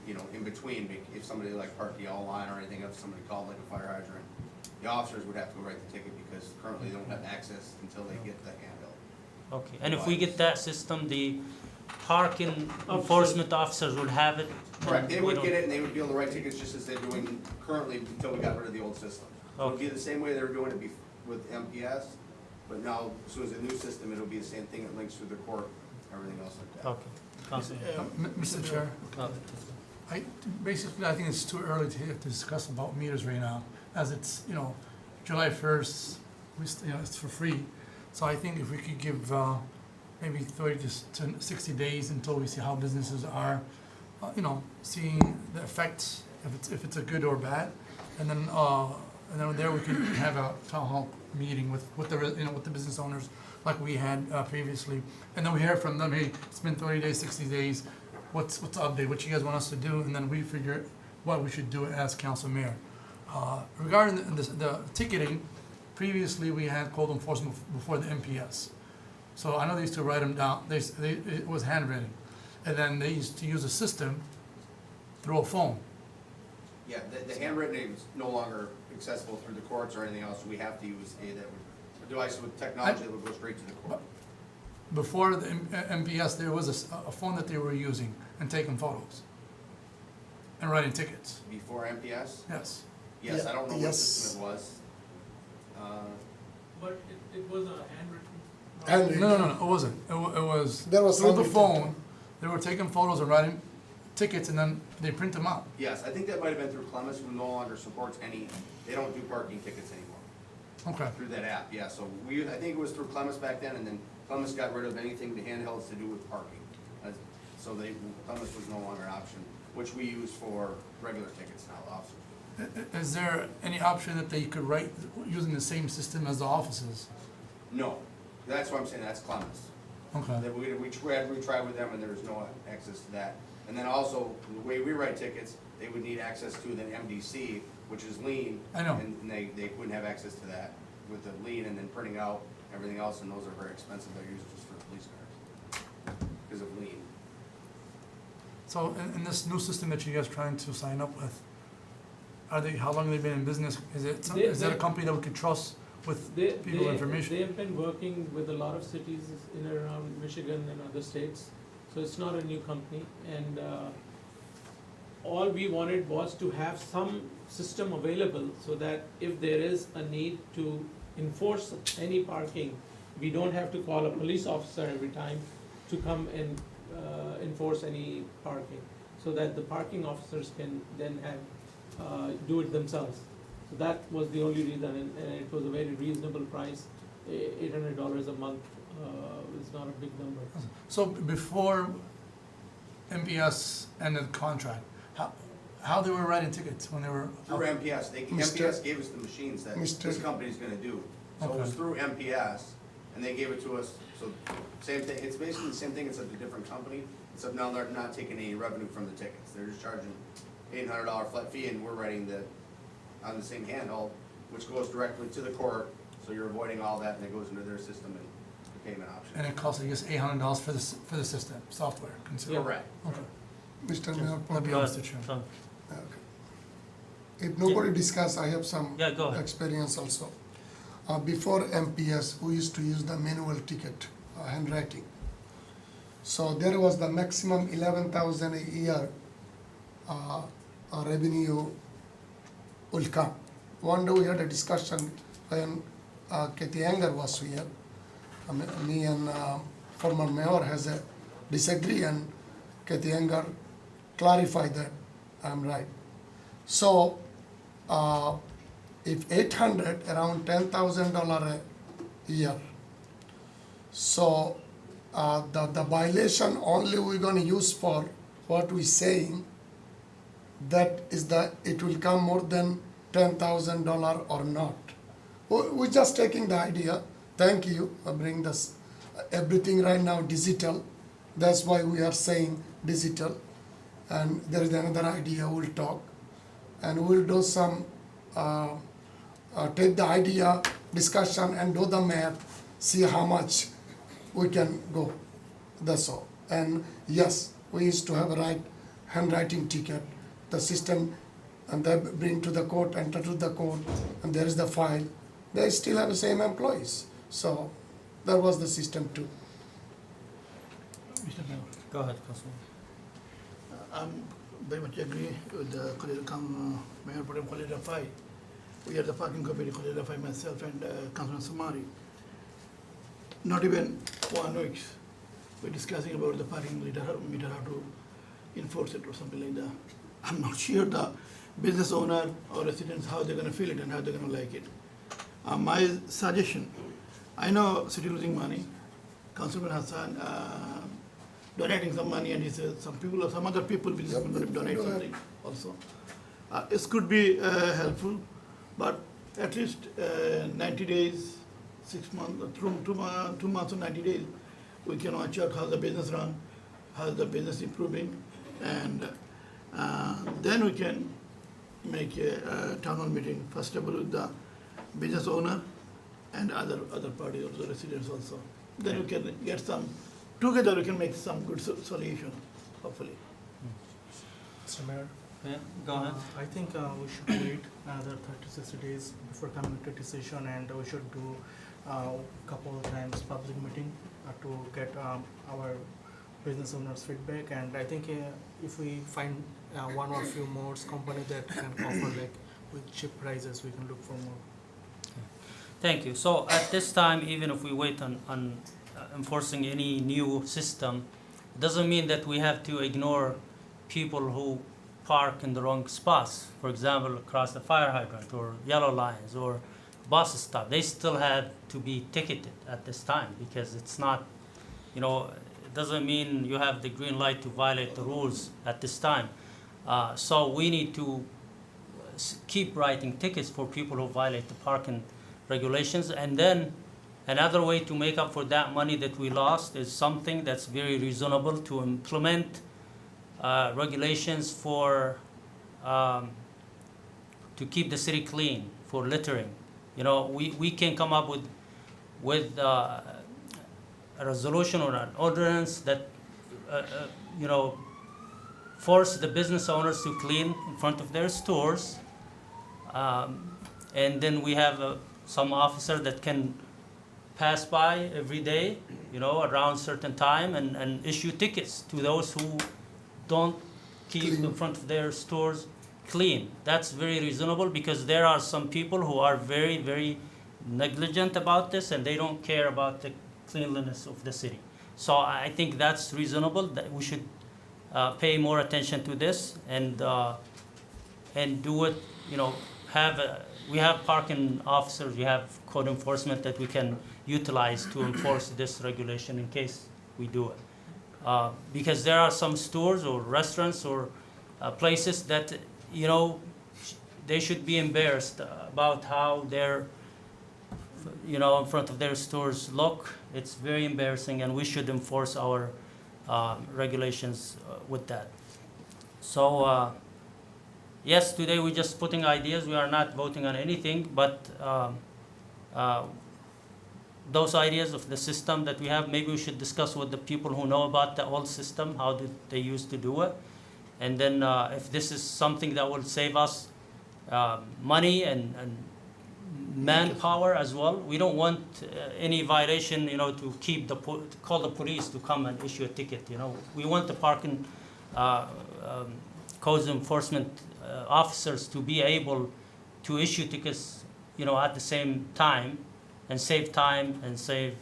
[SPEAKER 12] you know, in between, if somebody like parked the yellow line or anything, if somebody called like a fire hydrant, the officers would have to go write the ticket, because currently they don't have access until they get the handle.
[SPEAKER 1] Okay, and if we get that system, the parking enforcement officers would have it?
[SPEAKER 12] Correct,
[SPEAKER 1] and
[SPEAKER 12] they
[SPEAKER 1] we
[SPEAKER 12] would
[SPEAKER 1] don't-
[SPEAKER 12] get it, and they would be able to write tickets just as they're doing currently until we got rid of the old system. So it'll be the same way they were doing it with MPS, but now, as soon as the new system, it'll be the same thing, it links through the court, everything else like that.
[SPEAKER 1] Okay. Councilman.
[SPEAKER 11] Mr. Chair, basically, I think it's too early to discuss about meters right now, as it's, July 1st, it's for free. So I think if we could give, maybe 30 to 60 days until we see how businesses are, seeing the effects, if it's a good or bad. And then there we can have a town hall meeting with the business owners like we had previously. And then we hear from them, hey, it's been 30 days, 60 days, what's the update, what you guys want us to do? And then we figure what we should do as council mayor. Regarding the ticketing, previously we had code enforcement before the MPS. So I know they used to write them down, it was handwritten. And then they used to use a system through a phone.
[SPEAKER 12] Yeah, the handwritten is no longer accessible through the courts or anything else, we have to use a device with technology that would go straight to the court.
[SPEAKER 11] Before the MPS, there was a phone that they were using and taking photos and writing tickets.
[SPEAKER 12] Before MPS?
[SPEAKER 11] Yes.
[SPEAKER 12] Yes, I don't know what
[SPEAKER 5] Yes.
[SPEAKER 12] system it was.
[SPEAKER 10] But it was a handwritten.
[SPEAKER 5] Handwritten.
[SPEAKER 11] No, it wasn't. It was
[SPEAKER 5] There was
[SPEAKER 11] through the
[SPEAKER 5] handwritten.
[SPEAKER 11] phone. They were taking photos and writing tickets, and then they print them out.
[SPEAKER 12] Yes, I think that might have been through Clemens, who no longer supports they don't do parking tickets anymore.
[SPEAKER 11] Okay.
[SPEAKER 12] Through that app, yeah, so I think it was through Clemens back then, and then Clemens got rid of anything the handhelds to do with parking. So Clemens was no longer an option, which we use for regular tickets now, officers.
[SPEAKER 11] Is there any option that they could write using the same system as the offices?
[SPEAKER 12] No, that's what I'm saying, that's Clemens.
[SPEAKER 11] Okay.
[SPEAKER 12] That we tried with them, and there was no access to that. And then also, the way we write tickets, they would need access to the MDC, which is lien.
[SPEAKER 11] I know.
[SPEAKER 12] And they wouldn't have access to that with the lien and then printing out everything else, and those are very expensive, they're used just for police cars, because of lien.
[SPEAKER 11] So in this new system that you guys trying to sign up with, how long have they been in business? Is that a company that we could trust with people information?
[SPEAKER 10] They have been working with a lot of cities in and around Michigan and other states, so it's not a new company. And all we wanted was to have some system available so that if there is a need to enforce any parking, we don't have to call a police officer every time to come and enforce any parking, so that the parking officers can then do it themselves. So that was the only reason, and it was a very reasonable price. $800 a month is not a big number.
[SPEAKER 11] So before MPS ended the contract, how they were writing tickets when they were?
[SPEAKER 12] Through MPS, MPS gave us the machines that
[SPEAKER 5] Mr.
[SPEAKER 12] this company's gonna do. So it was
[SPEAKER 11] Okay.
[SPEAKER 12] through MPS, and they gave it to us, so same thing, it's basically the same thing, it's a different company, except now they're not taking any revenue from the tickets, they're just charging $800 flat fee, and we're writing on the same handle, which goes directly to the court, so you're avoiding all that, and it goes into their system and the payment option.
[SPEAKER 11] And it costs, I guess, $800 for the system, software. considered.
[SPEAKER 12] Correct.
[SPEAKER 11] Okay.
[SPEAKER 5] Mr. Mayor,
[SPEAKER 11] That'd be
[SPEAKER 1] Go
[SPEAKER 11] all,
[SPEAKER 1] ahead.
[SPEAKER 11] Mr. Chairman.
[SPEAKER 1] So,
[SPEAKER 5] if nobody discuss, I have some
[SPEAKER 1] Yeah, go ahead.
[SPEAKER 5] experience also. Before MPS, we used to use the manual ticket, handwriting. So there was the maximum 11,000 a year revenue will come. One day we had a discussion when Kathy Anger was here. Me and former mayor has a disagree, and Kathy Anger clarified that I'm right. So if 800, around $10,000 a year. So the violation only we're gonna use for what we saying, that is it will come more than $10,000 or not. We're just taking the idea. Thank you for bringing this, everything right now digital. That's why we are saying digital. And there is another idea, we'll talk. And we'll do some, take the idea, discussion and do the math, see how much we can go. That's all. And yes, we used to have a right handwriting ticket. The system, and they bring to the court, enter to the court, and there is the file. They still have the same employees. So that was the system too.
[SPEAKER 13] Mr. Mayor,
[SPEAKER 1] Go ahead, Councilman.
[SPEAKER 13] I'm very much agree with the Mayor Pro Tem Khalid Rafai. We are the parking committee, Khalid Rafai, myself and Councilman Samari. Not even 1 week, we're discussing about the parking meter, how to enforce it or something like that. I'm not sure the business owner or residents, how they're gonna feel it and how they're gonna like it. My suggestion, I know city losing money, Councilman Hassan donating some money, and he said some people or some other people will donate something also. It could be helpful, but at least 90 days, 6 months, 2 months or 90 days, we can watch out how the business run, how the business improving, and then we can make a town hall meeting, first of all with the business owner and other parties, also residents also. Then we can get some, together we can make some good solution, hopefully.
[SPEAKER 10] Mr. Mayor,
[SPEAKER 1] Yeah, go ahead.
[SPEAKER 10] I think we should wait another 30 to 60 days before coming to decision, and we should do couple of times public meeting to get our business owners feedback. And I think if we find one or few more company that can offer like with cheap prices, we can look for more.
[SPEAKER 1] Thank you. So at this time, even if we wait on enforcing any new system, it doesn't mean that we have to ignore people who park in the wrong spots. For example, across the fire hydrant or yellow lines or bus stop. They still have to be ticketed at this time because it's not, it doesn't mean you have the green light to violate the rules at this time. So we need to keep writing tickets for people who violate the parking regulations. And then another way to make up for that money that we lost is something that's very reasonable, to implement regulations for to keep the city clean, for littering. We can come up with a resolution or an ordinance that force the business owners to clean in front of their stores, and then we have some officer that can pass by every day, around certain time and issue tickets to those who don't keep in front of their stores clean. That's very reasonable because there are some people who are very, very negligent about this and they don't care about the cleanliness of the city. So I think that's reasonable, that we should pay more attention to this and do it, we have parking officers, we have code enforcement that we can utilize to enforce this regulation in case we do it. Because there are some stores or restaurants or places that, they should be embarrassed about how their, in front of their stores look. It's very embarrassing and we should enforce our regulations with that. So, yes, today we're just putting ideas. We are not voting on anything, but those ideas of the system that we have, maybe we should discuss with the people who know about the old system, how did they used to do it. And then if this is something that will save us money and manpower as well. We don't want any violation, to call the police to come and issue a ticket. We want the parking codes enforcement officers to be able to issue tickets, at the same time and save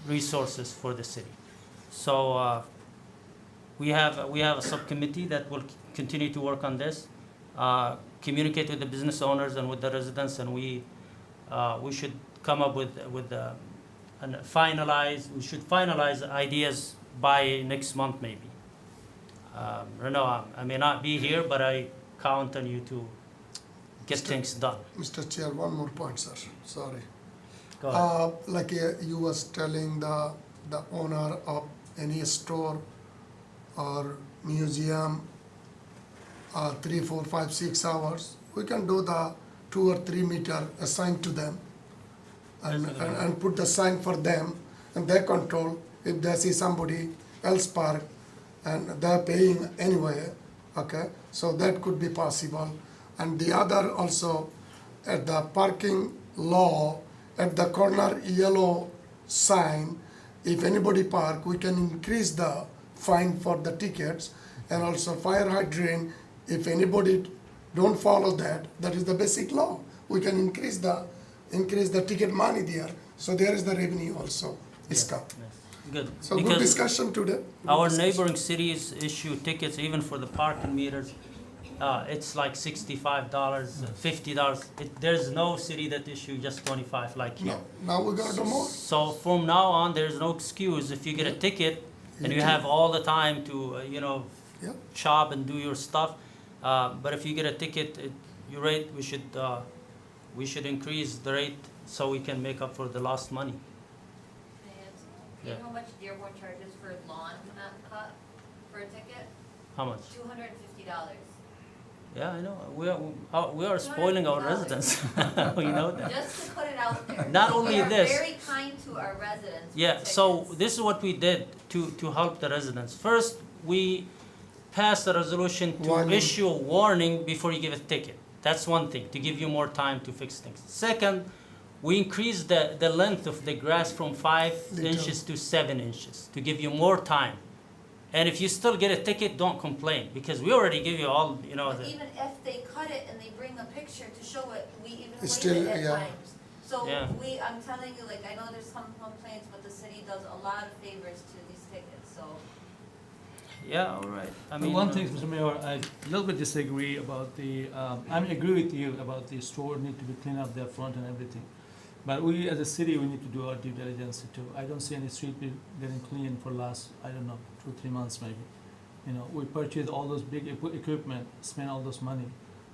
[SPEAKER 1] resources for the city. So we have a subcommittee that will continue to work on this, communicate with the business owners and with the residents, and we should come up with and finalize. We should finalize ideas by next month maybe. Renaud, I may not be here, but I count on you to get things done.
[SPEAKER 5] Mr. Chair, one more point, sir, sorry.
[SPEAKER 1] Go ahead.
[SPEAKER 5] Like you was telling the owner of any store or museum, 3, 4, 5, 6 hours, we can do the 2 or 3 meter assigned to them and put the sign for them, and they control if they see somebody else park and they're paying anyway, okay? So that could be possible. And the other also, at the parking law, at the corner yellow sign, if anybody park, we can increase the fine for the tickets. And also fire hydrant, if anybody don't follow that, that is the basic law. We can increase the ticket money there. So there is the revenue also, Iska.
[SPEAKER 1] Good.
[SPEAKER 5] So good
[SPEAKER 1] Because
[SPEAKER 5] discussion today.
[SPEAKER 1] our neighboring cities issue tickets even for the parking meters. It's like $65, $50. There's no city that issue just 25 like here.
[SPEAKER 5] No, now we gotta do more.
[SPEAKER 1] So from now on, there's no excuse. If you get a ticket and you have all the time to,
[SPEAKER 5] Yeah.
[SPEAKER 1] shop and do your stuff, but if you get a ticket, your rate, we should increase the rate so we can make up for the lost money.
[SPEAKER 3] Do you
[SPEAKER 1] Yeah.
[SPEAKER 3] know how much Dearborn charges for lawn cut for a ticket?
[SPEAKER 1] How much?
[SPEAKER 3] $250.
[SPEAKER 1] Yeah, I know. We are spoiling our residents. We know that.
[SPEAKER 3] Just to put it out there.
[SPEAKER 1] Not only this.
[SPEAKER 3] We are very kind to our residents. with
[SPEAKER 1] Yeah, so
[SPEAKER 3] tickets.
[SPEAKER 1] this is what we did to help the residents. First, we passed a resolution to
[SPEAKER 5] Warning.
[SPEAKER 1] issue a warning before you give a ticket. That's one thing, to give you more time to fix things. Second, we increased the length of the grass from 5 inches to 7 inches to give you more time. And if you still get a ticket, don't complain, because we already give you all,
[SPEAKER 3] But
[SPEAKER 1] the,
[SPEAKER 3] even if they cut it and they bring a picture to show it, we even
[SPEAKER 5] It's
[SPEAKER 3] waive it
[SPEAKER 5] still-
[SPEAKER 3] at
[SPEAKER 5] yeah.
[SPEAKER 3] times. So
[SPEAKER 1] Yeah.
[SPEAKER 3] I'm telling you, like, I know there's some complaints, but the city does a lot of favors to these tickets, so.
[SPEAKER 1] yeah, all right. I
[SPEAKER 2] But
[SPEAKER 1] mean,
[SPEAKER 2] one thing, Mr. Mayor, I a little bit disagree about I agree with you about the store need to be cleaned up their front and everything. But we, as a city, we need to do our due diligence too. I don't see any street getting clean for last, I don't know, 2 or 3 months maybe. We purchased all those big equipment, spent all those money,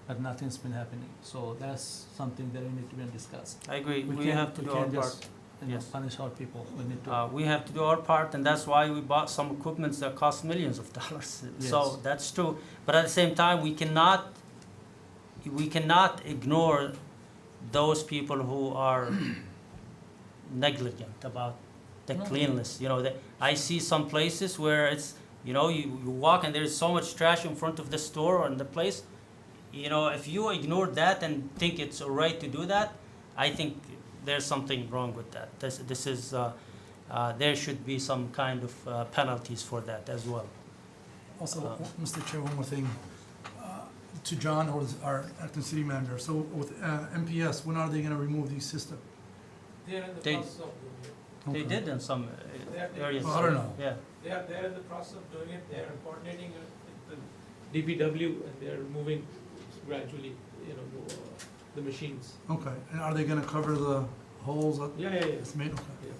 [SPEAKER 2] but nothing's been happening. So that's something that we need to be discussed.
[SPEAKER 1] I agree. We
[SPEAKER 2] can't-
[SPEAKER 1] have to do our
[SPEAKER 2] can't
[SPEAKER 1] part.
[SPEAKER 2] just,
[SPEAKER 1] Yes.
[SPEAKER 2] punish our people. We need to.
[SPEAKER 1] We have to do our part, and that's why we bought some equipments that cost millions of dollars. So
[SPEAKER 2] Yes.
[SPEAKER 1] that's true. But at the same time, we cannot ignore those people who are negligent about the
[SPEAKER 2] No.
[SPEAKER 1] cleanliness. I see some places where it's, you walk and there's so much trash in front of the store or in the place. If you ignore that and think it's all right to do that, I think there's something wrong with that. This is, there should be some kind of penalties for that as well.
[SPEAKER 11] Also, Mr. Chair, one more thing. To John, or our acting city manager, so with MPS, when are they gonna remove these systems?
[SPEAKER 10] They're in the
[SPEAKER 1] They-
[SPEAKER 10] process of doing it.
[SPEAKER 1] They did in some areas.
[SPEAKER 11] Well, I don't know.
[SPEAKER 1] Yeah.
[SPEAKER 10] They're in the process of doing it, they're coordinating it with the DPW, and they're moving gradually, the machines.
[SPEAKER 11] Okay, and are they gonna cover the holes that
[SPEAKER 10] Yeah.
[SPEAKER 11] it's made? Okay.
[SPEAKER 10] Yeah.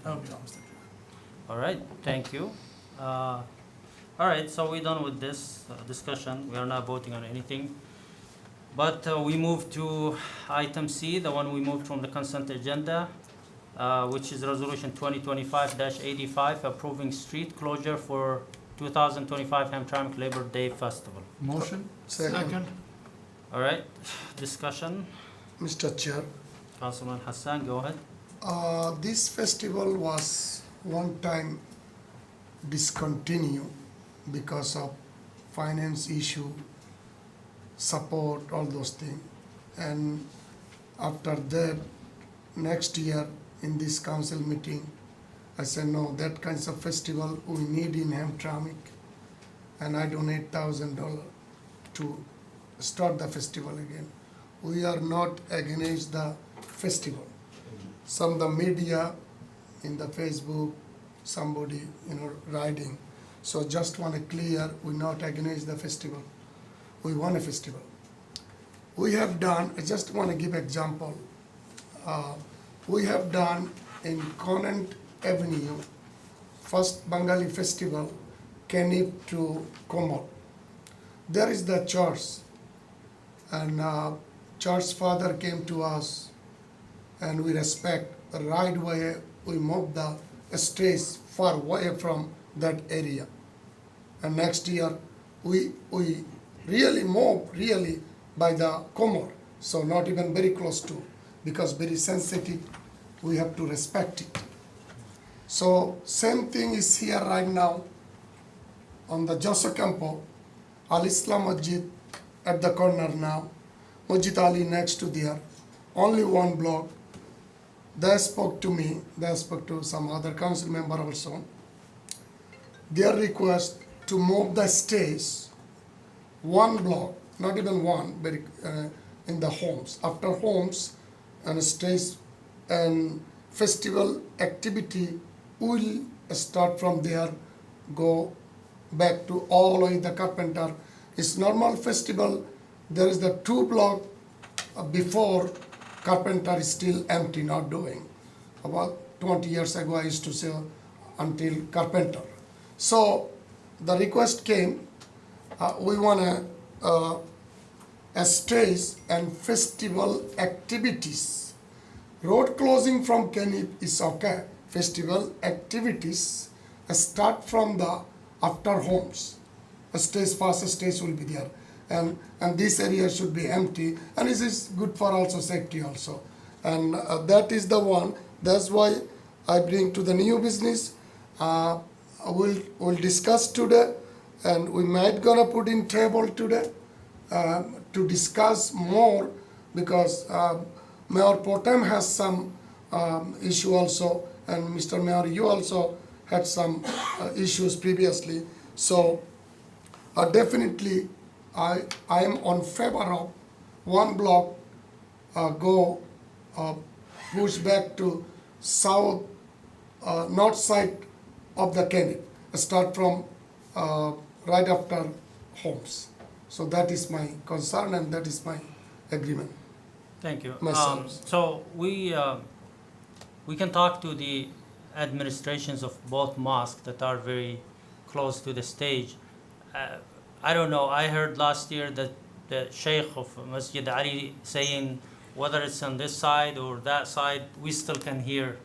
[SPEAKER 11] That would be all, Mr. Chair.
[SPEAKER 1] All right, thank you. All right, so we're done with this discussion. We are not voting on anything. But we move to item C, the one we moved from the consent agenda, which is resolution 2025-85, approving street closure for 2025 Hamtramck Labor Day Festival.
[SPEAKER 11] Motion?
[SPEAKER 5] Second,
[SPEAKER 1] All right, discussion.
[SPEAKER 5] Mr. Chair,
[SPEAKER 1] Councilman Hassan, go ahead.
[SPEAKER 5] this festival was one time discontinued because of finance issue, support, all those things. And after that, next year in this council meeting, I said, no, that kinds of festival we need in Hamtramck. And I donate $1,000 to start the festival again. We are not against the festival. Some of the media in the Facebook, somebody, writing. So just want to clear, we're not against the festival. We want a festival. We have done, I just want to give example. We have done in Conant Avenue, first Bengali festival, Kenip to Komot. There is the church, and church father came to us and we respect, right away we move the stage far away from that area. And next year, we really move really by the Comor, so not even very close to, because very sensitive, we have to respect it. So same thing is here right now on the Joseph Campo, Al-Islam Masjid at the corner now, Masjid Ali next to there, only one block. They spoke to me, they spoke to some other council member also. Their request to move the stage one block, not even one, but in the homes. After homes and stage and festival activity will start from there, go back to all the way the Carpenter. It's normal festival, there is the 2 block before Carpenter is still empty, not doing. About 20 years ago I used to say until Carpenter. So the request came, we want a stage and festival activities. Road closing from Kenny is okay. Festival activities start from the after homes. A stage, first stage will be there. And this area should be empty. And this is good for also safety also. And that is the one. That's why I bring to the new business. We'll discuss today, and we might gonna put in table today to discuss more, because Mayor Potem has some issue also, and Mr. Mayor, you also had some issues previously. So definitely I am on favor of one block go push back to south north side of the canyon, start from right after homes. So that is my concern and that is my agreement.
[SPEAKER 1] Thank you.
[SPEAKER 5] Myself.
[SPEAKER 1] So we can talk to the administrations of both mosques that are very close to the stage. I don't know, I heard last year that the Sheikh of Masjid Ali saying whether it's on this side or that side, we still can hear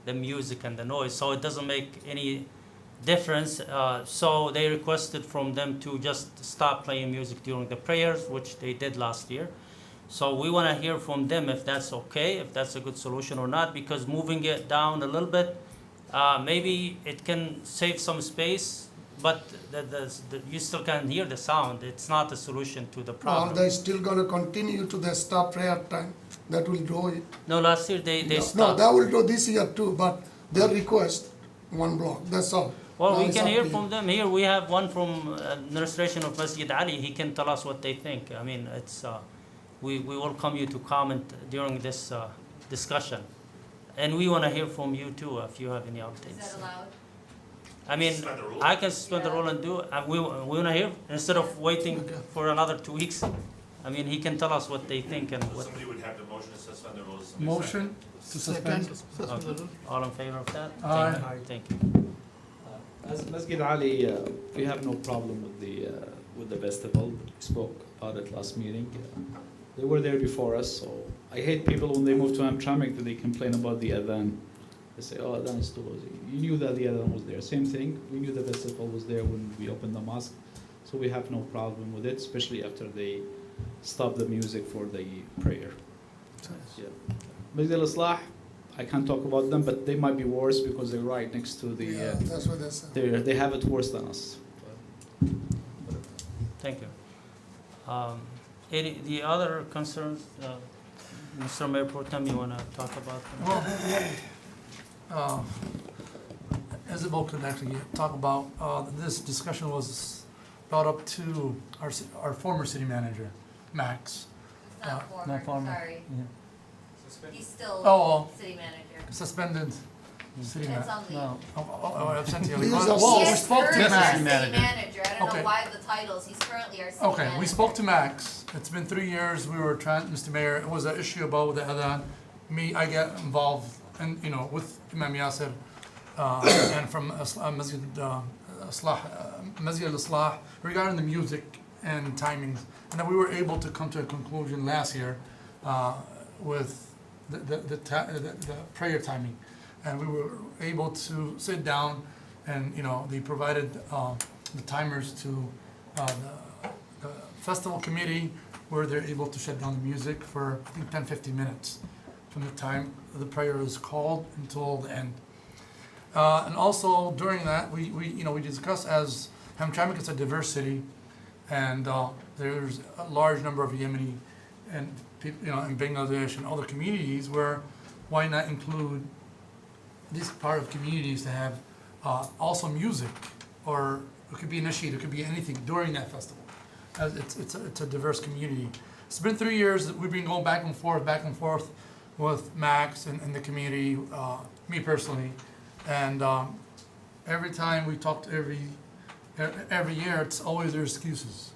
[SPEAKER 1] the music and the noise, so it doesn't make any difference. So they requested from them to just stop playing music during the prayers, which they did last year. So we want to hear from them if that's okay, if that's a good solution or not, because moving it down a little bit, maybe it can save some space, but you still can hear the sound. It's not a solution to the problem.
[SPEAKER 5] They're still gonna continue to the stop prayer time. That will do it.
[SPEAKER 1] No, last year they
[SPEAKER 5] No,
[SPEAKER 1] stopped.
[SPEAKER 5] that will do this year too, but their request, one block, that's all.
[SPEAKER 1] Well,
[SPEAKER 5] Now
[SPEAKER 1] we
[SPEAKER 5] it's
[SPEAKER 1] can
[SPEAKER 5] up
[SPEAKER 1] hear
[SPEAKER 5] to you.
[SPEAKER 1] from them. Here we have one from administration of Masjid Ali. He can tell us what they think. I mean, it's we welcome you to comment during this discussion, and we want to hear from you too if you have any updates.
[SPEAKER 3] Is that allowed?
[SPEAKER 1] I mean,
[SPEAKER 4] Suspend the rule?
[SPEAKER 1] I can suspend the rule and do it. We want to hear instead of waiting for another 2 weeks. I mean, he can tell us what they think and
[SPEAKER 4] So
[SPEAKER 1] what.
[SPEAKER 4] somebody would have to motion to suspend the rules. Somebody second.
[SPEAKER 11] Motion to suspend.
[SPEAKER 1] Okay. All in favor of that?
[SPEAKER 11] Aye.
[SPEAKER 1] Thank you.
[SPEAKER 14] As Masjid Ali, we have no problem with the festival. We spoke about it last meeting. They were there before us, so I hate people when they move to Hamtramck that they complain about the adhan. They say, oh, adhan is too low. You knew that the adhan was there. Same thing, we knew the festival was there when we opened the mosque, so we have no problem with it, especially after they stop the music for the prayer. Yeah. Masjid al-Islah, I can't talk about them, but they might be worse because they're right next to the.
[SPEAKER 5] Yeah, that's what they said.
[SPEAKER 14] They have it worse than us.
[SPEAKER 1] Thank you. The other concerns, Mr. Mayor Pro Tem, you want to talk about them?
[SPEAKER 11] Well, as a can actually talk about, this discussion was brought up to our former city manager, Max.
[SPEAKER 3] It's not
[SPEAKER 2] not
[SPEAKER 3] former,
[SPEAKER 2] former.
[SPEAKER 3] sorry. He's still
[SPEAKER 11] Oh.
[SPEAKER 3] city manager.
[SPEAKER 11] Suspended city
[SPEAKER 3] It's
[SPEAKER 11] manager.
[SPEAKER 3] on leave.
[SPEAKER 2] No.
[SPEAKER 11] Absentee.
[SPEAKER 5] Please
[SPEAKER 11] Whoa,
[SPEAKER 5] abstain.
[SPEAKER 11] we
[SPEAKER 3] He is
[SPEAKER 11] spoke to
[SPEAKER 3] currently our
[SPEAKER 11] Max.
[SPEAKER 3] city manager. I don't
[SPEAKER 11] Okay.
[SPEAKER 3] know why the titles. He's currently our city manager.
[SPEAKER 11] Okay, we spoke to Max. It's been 3 years. We were trying, Mr. Mayor, it was an issue about the adhan. I get involved and, with Imam Yasser, and from Masjid al-Islah regarding the music and timings. And then we were able to come to a conclusion last year with the prayer timing. And we were able to sit down and, they provided the timers to the festival committee where they're able to shut down the music for, I think, 10, 15 minutes from the time the prayer is called until the end. And also during that, we discussed as Hamtramck is a diverse city, and there's a large number of Yemeni and people, in Bangladesh and other communities where why not include this part of communities to have also music, or it could be a nasheed, it could be anything during that festival. As it's a diverse community. It's been 3 years that we've been going back and forth with Max and the community, me personally, and every time we talk to every year, it's always their excuses.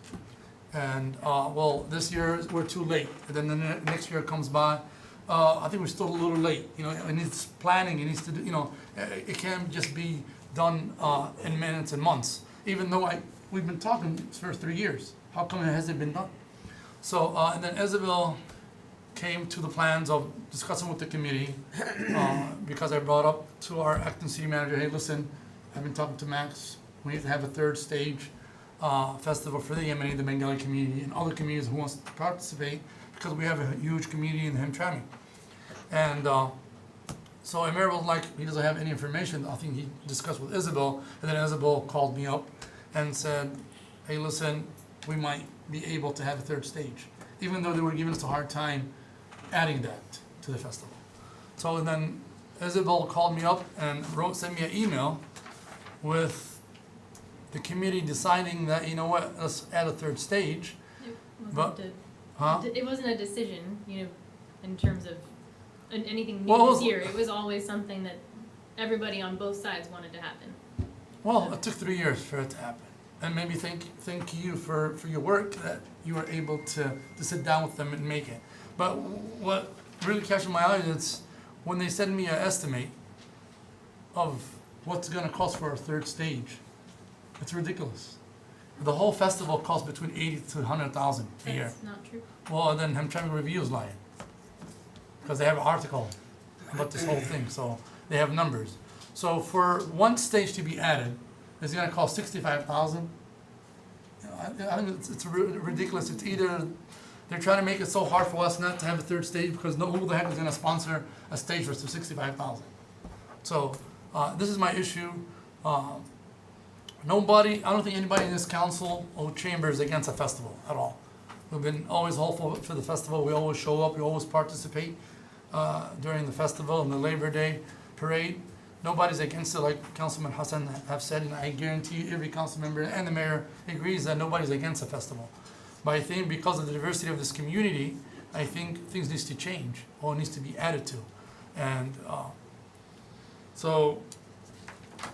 [SPEAKER 11] And well, this year we're too late. And then the next year comes by, I think we're still a little late. It needs planning. It needs to do. It can't just be done in minutes and months. Even though we've been talking for 3 years. How come it hasn't been done? So and then Isabel came to the plans of discussing with the committee because I brought up to our acting city manager, hey, listen, I've been talking to Max. We need to have a third stage festival for the Yemeni, the Bengali community, and other communities who wants to participate because we have a huge community in Hamtramck. And so Amir was like, he doesn't have any information. I think he discussed with Isabel, and then Isabel called me up and said, hey, listen, we might be able to have a third stage, even though they were giving us a hard time adding that to the festival. So and then Isabel called me up and sent me an email with the committee deciding that, let's add a third stage.
[SPEAKER 6] It wasn't a decision, in terms of anything new
[SPEAKER 11] Well,
[SPEAKER 6] this year. It was always something that everybody on both sides wanted to happen.
[SPEAKER 11] Well, it took 3 years for it to happen. And maybe thank you for your work that you were able to sit down with them and make it. But what really catches my eye is when they send me an estimate of what's going to cost for a third stage. It's ridiculous. The whole festival costs between 80 to 100,000 a year.
[SPEAKER 6] That's not true.
[SPEAKER 11] Well, then Hamtramck Review is lying because they have an article about this whole thing, so they have numbers. So for one stage to be added, it's going to cost 65,000. I think it's ridiculous. It's either they're trying to make it so hard for us not to have a third stage because who the heck is going to sponsor a stage for 65,000? So this is my issue. I don't think anybody in this council or chamber is against a festival at all. We've been always hopeful for the festival. We always show up. We always participate during the festival and the Labor Day parade. Nobody's against it, like Councilman Hassan have said, and I guarantee you every council member and the mayor agrees that nobody's against the festival. But I think because of the diversity of this community, I think things needs to change or needs to be added to. And so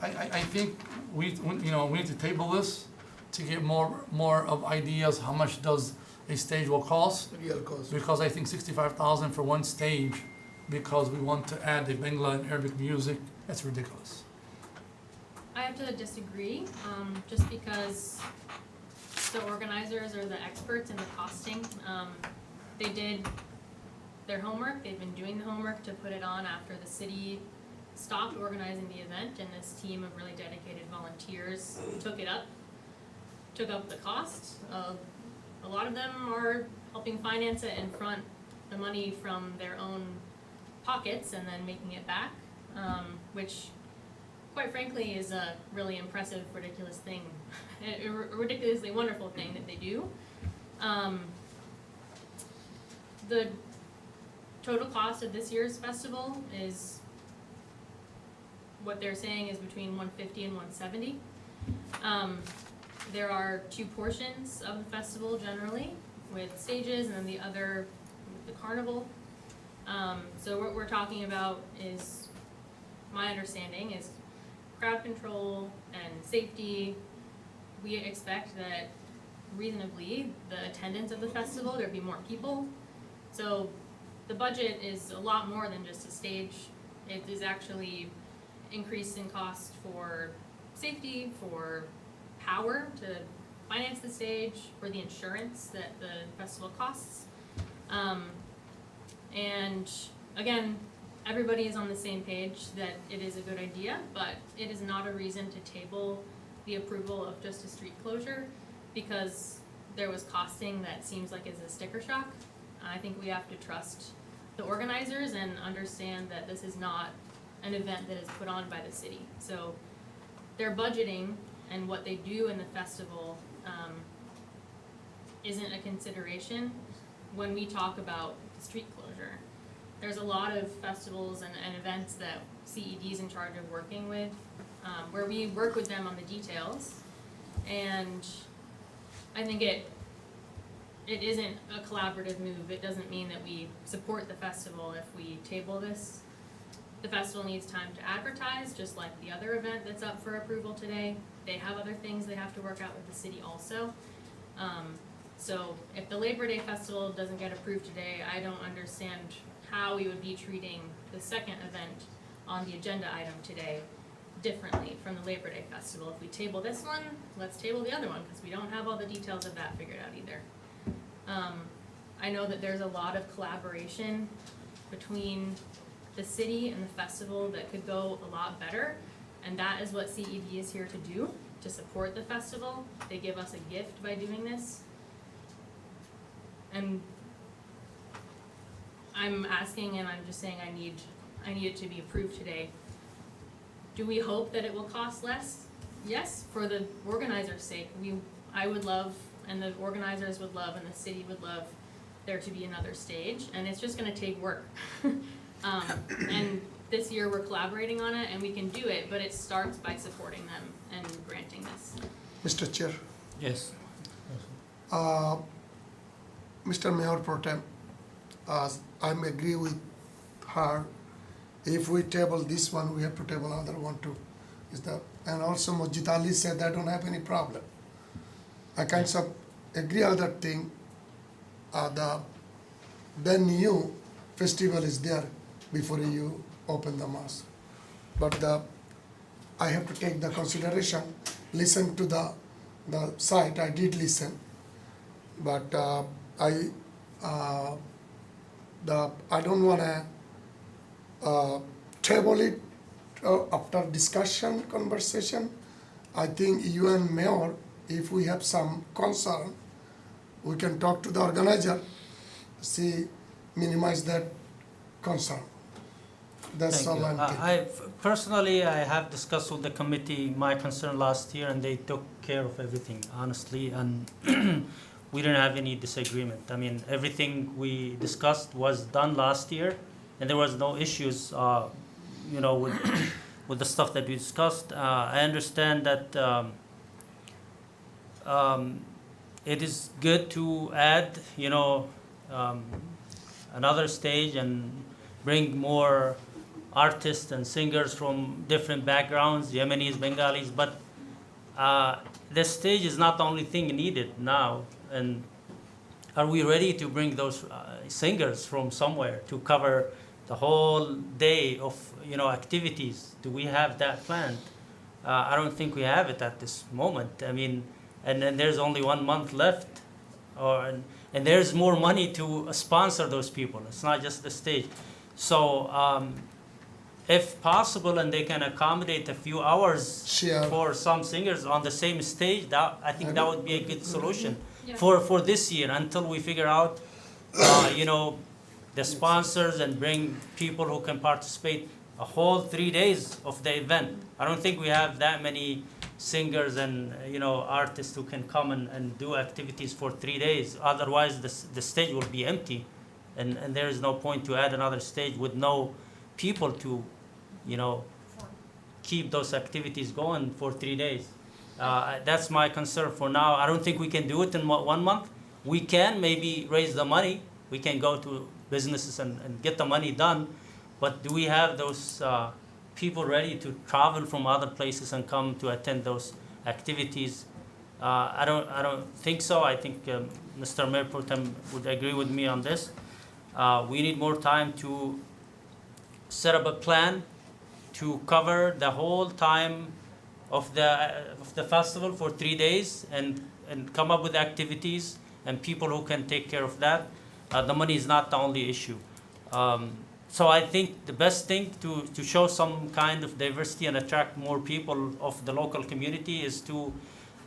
[SPEAKER 11] I think we need to table this to get more of ideas how much does a stage will cost.
[SPEAKER 13] Real cost.
[SPEAKER 11] Because I think 65,000 for one stage, because we want to add the Bangla and Arabic music, that's ridiculous.
[SPEAKER 6] I have to disagree, just because the organizers are the experts in the costing. They did their homework, they've been doing the homework to put it on after the city stopped organizing the event, and this team of really dedicated volunteers took up the cost. A lot of them are helping finance it and front the money from their own pockets and then making it back, which quite frankly is a really impressive, ridiculous thing, a ridiculously wonderful thing that they do. The total cost of this year's festival is, what they're saying is between 150 and 170. There are two portions of the festival generally, with stages and then the other with the carnival. So what we're talking about is, my understanding is crowd control and safety. We expect that reasonably the attendance of the festival, there'd be more people. So the budget is a lot more than just a stage. It is actually increase in cost for safety, for power to finance the stage, for the insurance that the festival costs. And again, everybody is on the same page that it is a good idea, but it is not a reason to table the approval of just a street closure because there was costing that seems like is a sticker shock. I think we have to trust the organizers and understand that this is not an event that is put on by the city. So their budgeting and what they do in the festival isn't a consideration when we talk about the street closure. There's a lot of festivals and events that CED is in charge of working with, where we work with them on the details. And I think it isn't a collaborative move. It doesn't mean that we support the festival if we table this. The festival needs time to advertise, just like the other event that's up for approval today. They have other things they have to work out with the city also. So if the Labor Day festival doesn't get approved today, I don't understand how we would be treating the second event on the agenda item today differently from the Labor Day festival. If we table this one, let's table the other one, because we don't have all the details of that figured out either. I know that there's a lot of collaboration between the city and the festival that could go a lot better, and that is what CED is here to do, to support the festival. They give us a gift by doing this. And I'm asking and I'm just saying I need it to be approved today. Do we hope that it will cost less? Yes, for the organizer's sake. I would love, and the organizers would love, and the city would love there to be another stage, and it's just gonna take work. And this year we're collaborating on it and we can do it, but it starts by supporting them and granting this.
[SPEAKER 5] Mr. Chair.
[SPEAKER 1] Yes.
[SPEAKER 5] Mr. Mayor Pro Tem, I agree with her. If we table this one, we have to table other one too. And also Mujid Ali said I don't have any problem. I kind of agree other thing. The venue festival is there before you open the mosque. But I have to take the consideration, listen to the site. I did listen, but I don't want to table it after discussion, conversation. I think you and Mayor, if we have some concern, we can talk to the organizer, see, minimize that concern. That's
[SPEAKER 1] Thank
[SPEAKER 5] all
[SPEAKER 1] you.
[SPEAKER 5] I'm thinking.
[SPEAKER 1] Personally, I have discussed with the committee my concern last year, and they took care of everything, honestly, and we didn't have any disagreement. I mean, everything we discussed was done last year, and there was no issues, with the stuff that we discussed. I understand that it is good to add, another stage and bring more artists and singers from different backgrounds, Yemenis, Bengalis, but the stage is not the only thing needed now. And are we ready to bring those singers from somewhere to cover the whole day of activities? Do we have that planned? I don't think we have it at this moment. I mean, and then there's only 1 month left, and there's more money to sponsor those people. It's not just the stage. So if possible, and they can accommodate a few hours for some singers on the same stage, I think that would be a good solution for this year until we figure out, the sponsors and bring people who can participate a whole 3 days of the event. I don't think we have that many singers and artists who can come and do activities for 3 days. Otherwise, the stage will be empty, and there is no point to add another stage with no people to keep those activities going for 3 days. That's my concern for now. I don't think we can do it in 1 month. We can maybe raise the money. We can go to businesses and get the money done. But do we have those people ready to travel from other places and come to attend those activities? I don't think so. I think Mr. Mayor Pro Tem would agree with me on this. We need more time to set up a plan to cover the whole time of the festival for 3 days and come up with activities and people who can take care of that. The money is not the only issue. So I think the best thing to show some kind of diversity and attract more people of the local community is to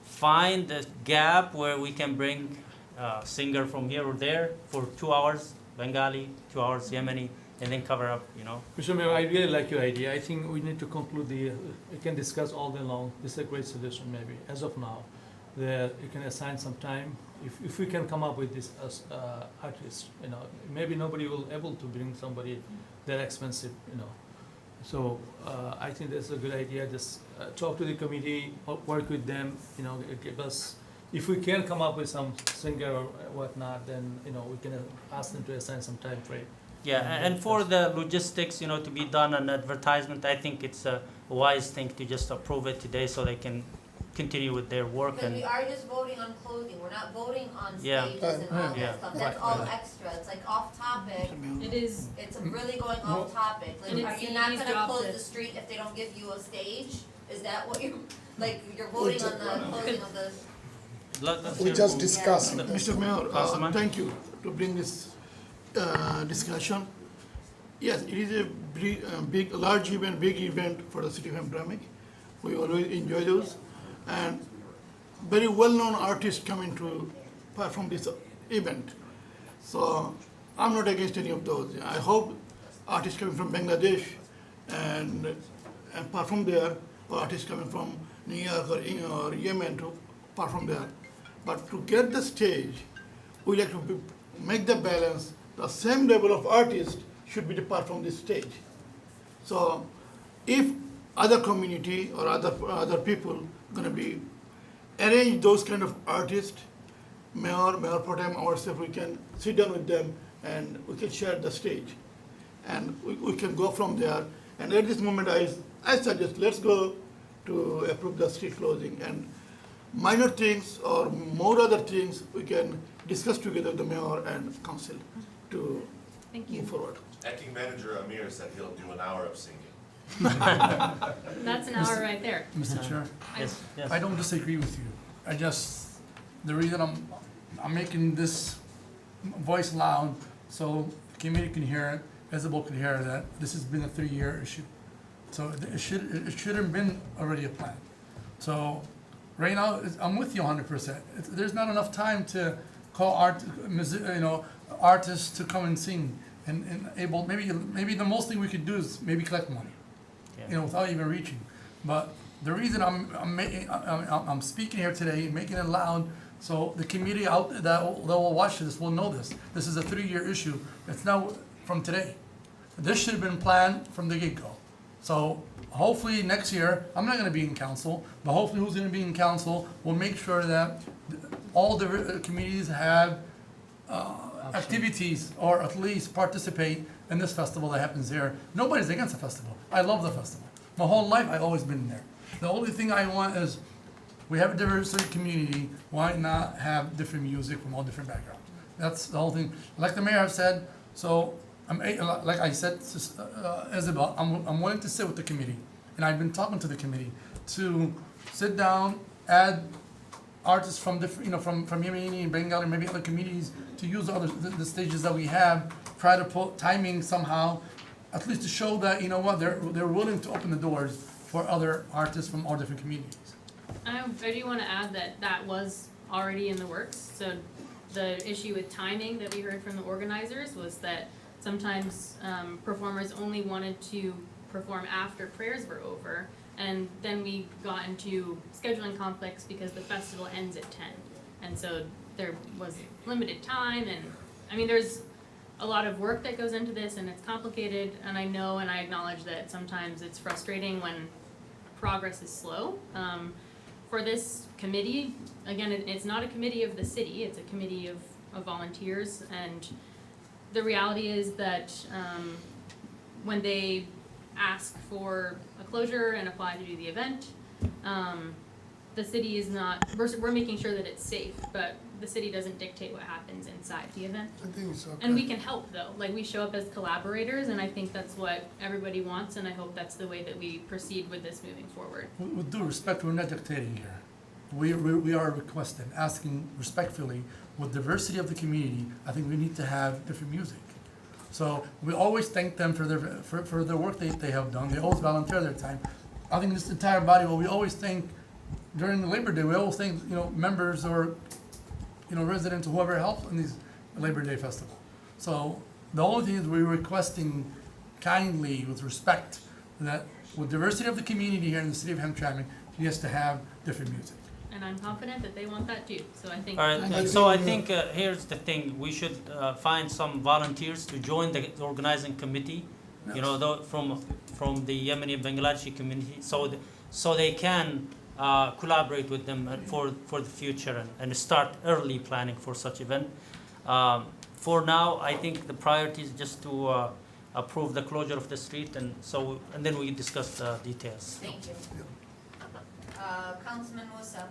[SPEAKER 1] find a gap where we can bring a singer from here or there for 2 hours, Bengali, 2 hours Yemeni, and then cover up, you know.
[SPEAKER 2] Mr. Mayor, I really like your idea. I think we need to conclude we can discuss all day long. This is a great solution maybe, as of now. That you can assign some time. If we can come up with this as artist, you know, maybe nobody will able to bring somebody that expensive, you know. So I think that's a good idea. Just talk to the committee, work with them, you know, give us, if we can come up with some singer or whatnot, then, you know, we can ask them to assign some time frame.
[SPEAKER 1] Yeah, and for the logistics, you know, to be done an advertisement, I think it's a wise thing to just approve it today so they can continue with their work.
[SPEAKER 3] Because
[SPEAKER 1] And
[SPEAKER 3] we are just voting on clothing, we're not voting on
[SPEAKER 1] Yeah.
[SPEAKER 3] stages and all
[SPEAKER 1] Yeah.
[SPEAKER 3] that stuff, that's all extra, it's like off topic.
[SPEAKER 6] It is,
[SPEAKER 3] It's really going off topic,
[SPEAKER 6] And
[SPEAKER 3] like, are
[SPEAKER 6] it's
[SPEAKER 3] you not
[SPEAKER 6] CED's
[SPEAKER 3] gonna
[SPEAKER 6] job
[SPEAKER 3] close
[SPEAKER 6] to-
[SPEAKER 3] the street if they don't give you a stage? Is that what you're, like, you're voting on the closing of the?
[SPEAKER 1] let's
[SPEAKER 5] We
[SPEAKER 1] hear
[SPEAKER 5] just
[SPEAKER 1] from-
[SPEAKER 5] discussed.
[SPEAKER 13] Mr. Mayor,
[SPEAKER 1] Councilman?
[SPEAKER 13] thank you to bring this discussion. Yes, it is a big, large event, big event for the city of Hamtramck. We always enjoy those. And very well-known artists coming to perform this event. So I'm not against any of those. I hope artists coming from Bangladesh and perform there, or artists coming from New York or Yemen to perform there. But to get the stage, we like to make the balance, the same level of artists should be depart from this stage. So if other community or other people gonna be arrange those kind of artists, mayor pro tem, ourselves, we can sit down with them and we can share the stage. And we can go from there. And at this moment, I suggest let's go to approve the street closing. And minor things or more other things, we can discuss together the mayor and council to
[SPEAKER 6] thank you.
[SPEAKER 13] move forward.
[SPEAKER 4] Acting manager Amir said he'll do an hour of singing.
[SPEAKER 6] That's an hour right there.
[SPEAKER 11] Mr. Chair,
[SPEAKER 1] Yes, yes.
[SPEAKER 11] I don't disagree with you. The reason I'm making this voice loud, so the community can hear it, Isabel can hear that this has been a 3-year issue. So it should have been already a plan. So right now, I'm with you 100%. There's not enough time to call artists to come and sing and able, maybe the most thing we could do is maybe collect money, without even reaching. But the reason I'm speaking here today, making it loud, so the community out there that will watch this will know this. This is a 3-year issue. It's not from today. This should have been planned from the get-go. So hopefully next year, I'm not gonna be in council, but hopefully who's gonna be in council will make sure that all the communities have activities or at least participate in this festival that happens here. Nobody's against the festival. I love the festival. My whole life, I've always been there. The only thing I want is, we have a diverse community, why not have different music from all different backgrounds? That's the whole thing. Like the mayor said, so, like I said, Isabel, I'm willing to sit with the committee, and I've been talking to the committee to sit down, add artists from different, from Yemeni and Bengali, maybe other communities, to use the stages that we have, try to put timing somehow, at least to show that, they're willing to open the doors for other artists from all different communities.
[SPEAKER 6] I do want to add that was already in the works. So the issue with timing that we heard from the organizers was that sometimes performers only wanted to perform after prayers were over, and then we got into scheduling conflicts because the festival ends at 10, and so there was limited time, and I mean there's a lot of work that goes into this, and it's complicated, and I know and I acknowledge that sometimes it's frustrating when progress is slow. For this committee, again, it's not a committee of the city, it's a committee of volunteers, and the reality is that when they ask for a closure and apply to do the event, the city is not, we're making sure that it's safe, but the city doesn't dictate what happens inside the event.
[SPEAKER 5] I think it's okay.
[SPEAKER 6] And we can help though, like we show up as collaborators, and I think that's what everybody wants, and I hope that's the way that we proceed with this moving forward.
[SPEAKER 11] With due respect, we're not dictating here. We are requesting, asking respectfully, with diversity of the community, I think we need to have different music. So we always thank them for their work they have done. They always volunteer their time. I think this entire body, well, we always thank, during the Labor Day, we always thank, members or, residents, or whoever helps in these Labor Day festival. So the only thing is we're requesting kindly, with respect, that with diversity of the community here in the city of Hamtramck, he has to have different music.
[SPEAKER 6] And I'm confident that they want that too, so I think.
[SPEAKER 1] All right, so I think here's the thing, we should find some volunteers to join the organizing committee, from the Yemeni Bangladeshi community, so they can collaborate with them for the future and start early planning for such event. For now, I think the priority is just to approve the closure of the street, and then we discuss the details.
[SPEAKER 3] Thank you. Councilman Musa.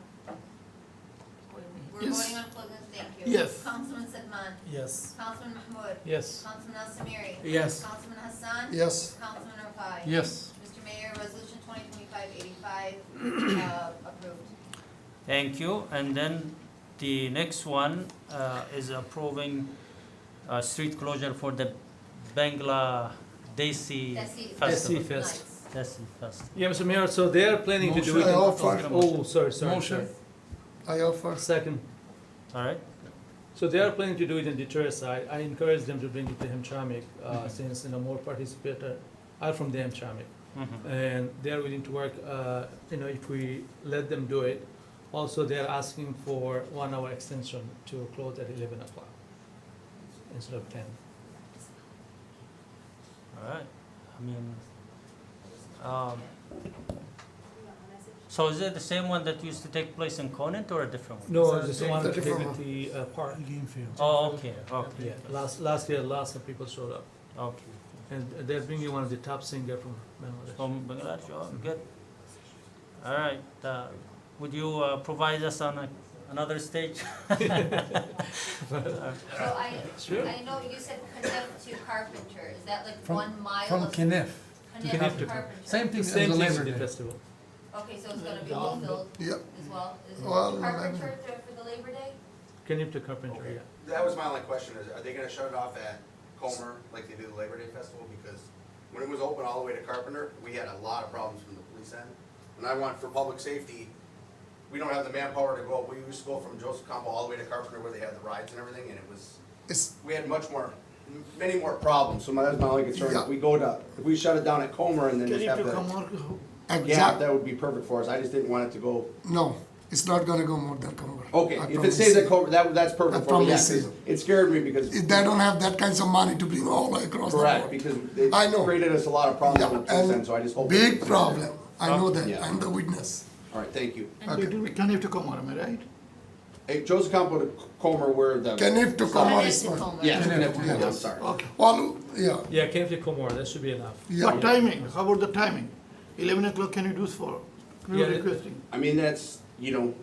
[SPEAKER 3] We're
[SPEAKER 13] Yes.
[SPEAKER 3] voting on closing, thank you.
[SPEAKER 13] Yes.
[SPEAKER 3] Councilman Sedman.
[SPEAKER 2] Yes.
[SPEAKER 3] Councilman Mahmoud.
[SPEAKER 2] Yes.
[SPEAKER 3] Councilman Al-Samiri.
[SPEAKER 2] Yes.
[SPEAKER 3] Councilman Hassan.
[SPEAKER 5] Yes.
[SPEAKER 3] Councilman Rafai.
[SPEAKER 11] Yes.
[SPEAKER 3] Mr. Mayor, Resolution 2025-85 approved.
[SPEAKER 1] Thank you. And then the next one is approving street closure for the Bangla Desi
[SPEAKER 3] Desi
[SPEAKER 1] Festival.
[SPEAKER 2] Desi Fest.
[SPEAKER 3] Nights.
[SPEAKER 1] Desi Festival.
[SPEAKER 2] Yeah, Mr. Mayor, so they are planning to do
[SPEAKER 5] Motion.
[SPEAKER 2] it.
[SPEAKER 5] I offer.
[SPEAKER 2] Oh, sorry.
[SPEAKER 11] Motion.
[SPEAKER 5] I offer.
[SPEAKER 2] Second.
[SPEAKER 1] All right.
[SPEAKER 2] So they are planning to do it in Detroit side. I encourage them to bring it to Hamtramck, since more participators are from the Hamtramck, and they are willing to work. If we let them do it, also they are asking for 1 hour extension to close at 11 o'clock instead of 10.
[SPEAKER 1] All right. So is it the same one that used to take place in Conant or a different one?
[SPEAKER 2] No, it's the one
[SPEAKER 5] the
[SPEAKER 2] at
[SPEAKER 5] different
[SPEAKER 2] the park.
[SPEAKER 11] Game field.
[SPEAKER 1] Oh, okay, okay.
[SPEAKER 2] Yeah, last year, lots of people showed up,
[SPEAKER 1] Okay.
[SPEAKER 2] and they're bringing one of the top singer from Bangladesh.
[SPEAKER 1] From Bangladesh, oh, good. All right, would you provide us on another stage?
[SPEAKER 3] So
[SPEAKER 2] Sure.
[SPEAKER 3] I know you said Connect to Carpenter, is that like
[SPEAKER 11] From-
[SPEAKER 3] 1 mile
[SPEAKER 11] From
[SPEAKER 3] of
[SPEAKER 11] Kniff.
[SPEAKER 3] Connect to
[SPEAKER 2] to
[SPEAKER 3] Carpenter?
[SPEAKER 11] Same thing as
[SPEAKER 2] Same
[SPEAKER 11] the
[SPEAKER 2] thing
[SPEAKER 11] Labor
[SPEAKER 2] with the
[SPEAKER 11] Day.
[SPEAKER 2] festival.
[SPEAKER 3] Okay, so it's gonna be fulfilled
[SPEAKER 5] Yep.
[SPEAKER 3] as well? Is
[SPEAKER 5] Well,
[SPEAKER 3] Carpenter for the Labor Day?
[SPEAKER 2] Can you to Carpenter?
[SPEAKER 12] Okay.
[SPEAKER 2] Yeah.
[SPEAKER 12] That was my only question, is are they gonna shut it off at Comer like they do the Labor Day Festival? Because when it was open all the way to Carpenter, we had a lot of problems from the police end. And I want, for public safety, we don't have the manpower to go, we used to go from Joseph Campo all the way to Carpenter where they had the rides and everything, and it was,
[SPEAKER 5] It's,
[SPEAKER 12] we had many more problems, so that's my only concern. If we shut it down at Comer and then
[SPEAKER 13] Can
[SPEAKER 12] just
[SPEAKER 13] you
[SPEAKER 12] have
[SPEAKER 13] to
[SPEAKER 12] the,
[SPEAKER 13] come on?
[SPEAKER 12] yeah, that would be perfect for us, I just didn't want it to go.
[SPEAKER 5] no, it's not gonna go more than Congo.
[SPEAKER 12] Okay,
[SPEAKER 5] I
[SPEAKER 12] if it
[SPEAKER 5] promise
[SPEAKER 12] stays
[SPEAKER 5] you.
[SPEAKER 12] at Comer, that's perfect
[SPEAKER 5] I
[SPEAKER 12] for me, yeah,
[SPEAKER 5] promise you.
[SPEAKER 12] 'cause it scared me because.
[SPEAKER 5] They don't have that kinds of money to bring all the way across the
[SPEAKER 12] Correct,
[SPEAKER 5] board.
[SPEAKER 12] because
[SPEAKER 5] I
[SPEAKER 12] it
[SPEAKER 5] know.
[SPEAKER 12] created us a lot of problems
[SPEAKER 5] Yeah,
[SPEAKER 12] on the police end,
[SPEAKER 5] and
[SPEAKER 12] so I just hope.
[SPEAKER 5] big problem. I know that.
[SPEAKER 12] Yeah.
[SPEAKER 5] I'm the witness.
[SPEAKER 12] All right, thank you.
[SPEAKER 13] And it will be Connect to come on, am I right?
[SPEAKER 12] Hey, Joseph Campo to Comer where the.
[SPEAKER 5] Connect to Comer
[SPEAKER 3] Connect
[SPEAKER 5] is
[SPEAKER 3] to
[SPEAKER 5] one.
[SPEAKER 3] Comer.
[SPEAKER 12] Yeah,
[SPEAKER 5] Connect to
[SPEAKER 12] I'm
[SPEAKER 5] Comer.
[SPEAKER 12] sorry.
[SPEAKER 13] Okay.
[SPEAKER 5] Well, yeah,
[SPEAKER 2] Yeah, can you come more? That should be enough.
[SPEAKER 5] yeah.
[SPEAKER 13] What timing? How about the timing? 11 o'clock can you do for? We
[SPEAKER 2] Yeah,
[SPEAKER 13] are
[SPEAKER 2] it-
[SPEAKER 13] requesting.
[SPEAKER 12] I mean, that's,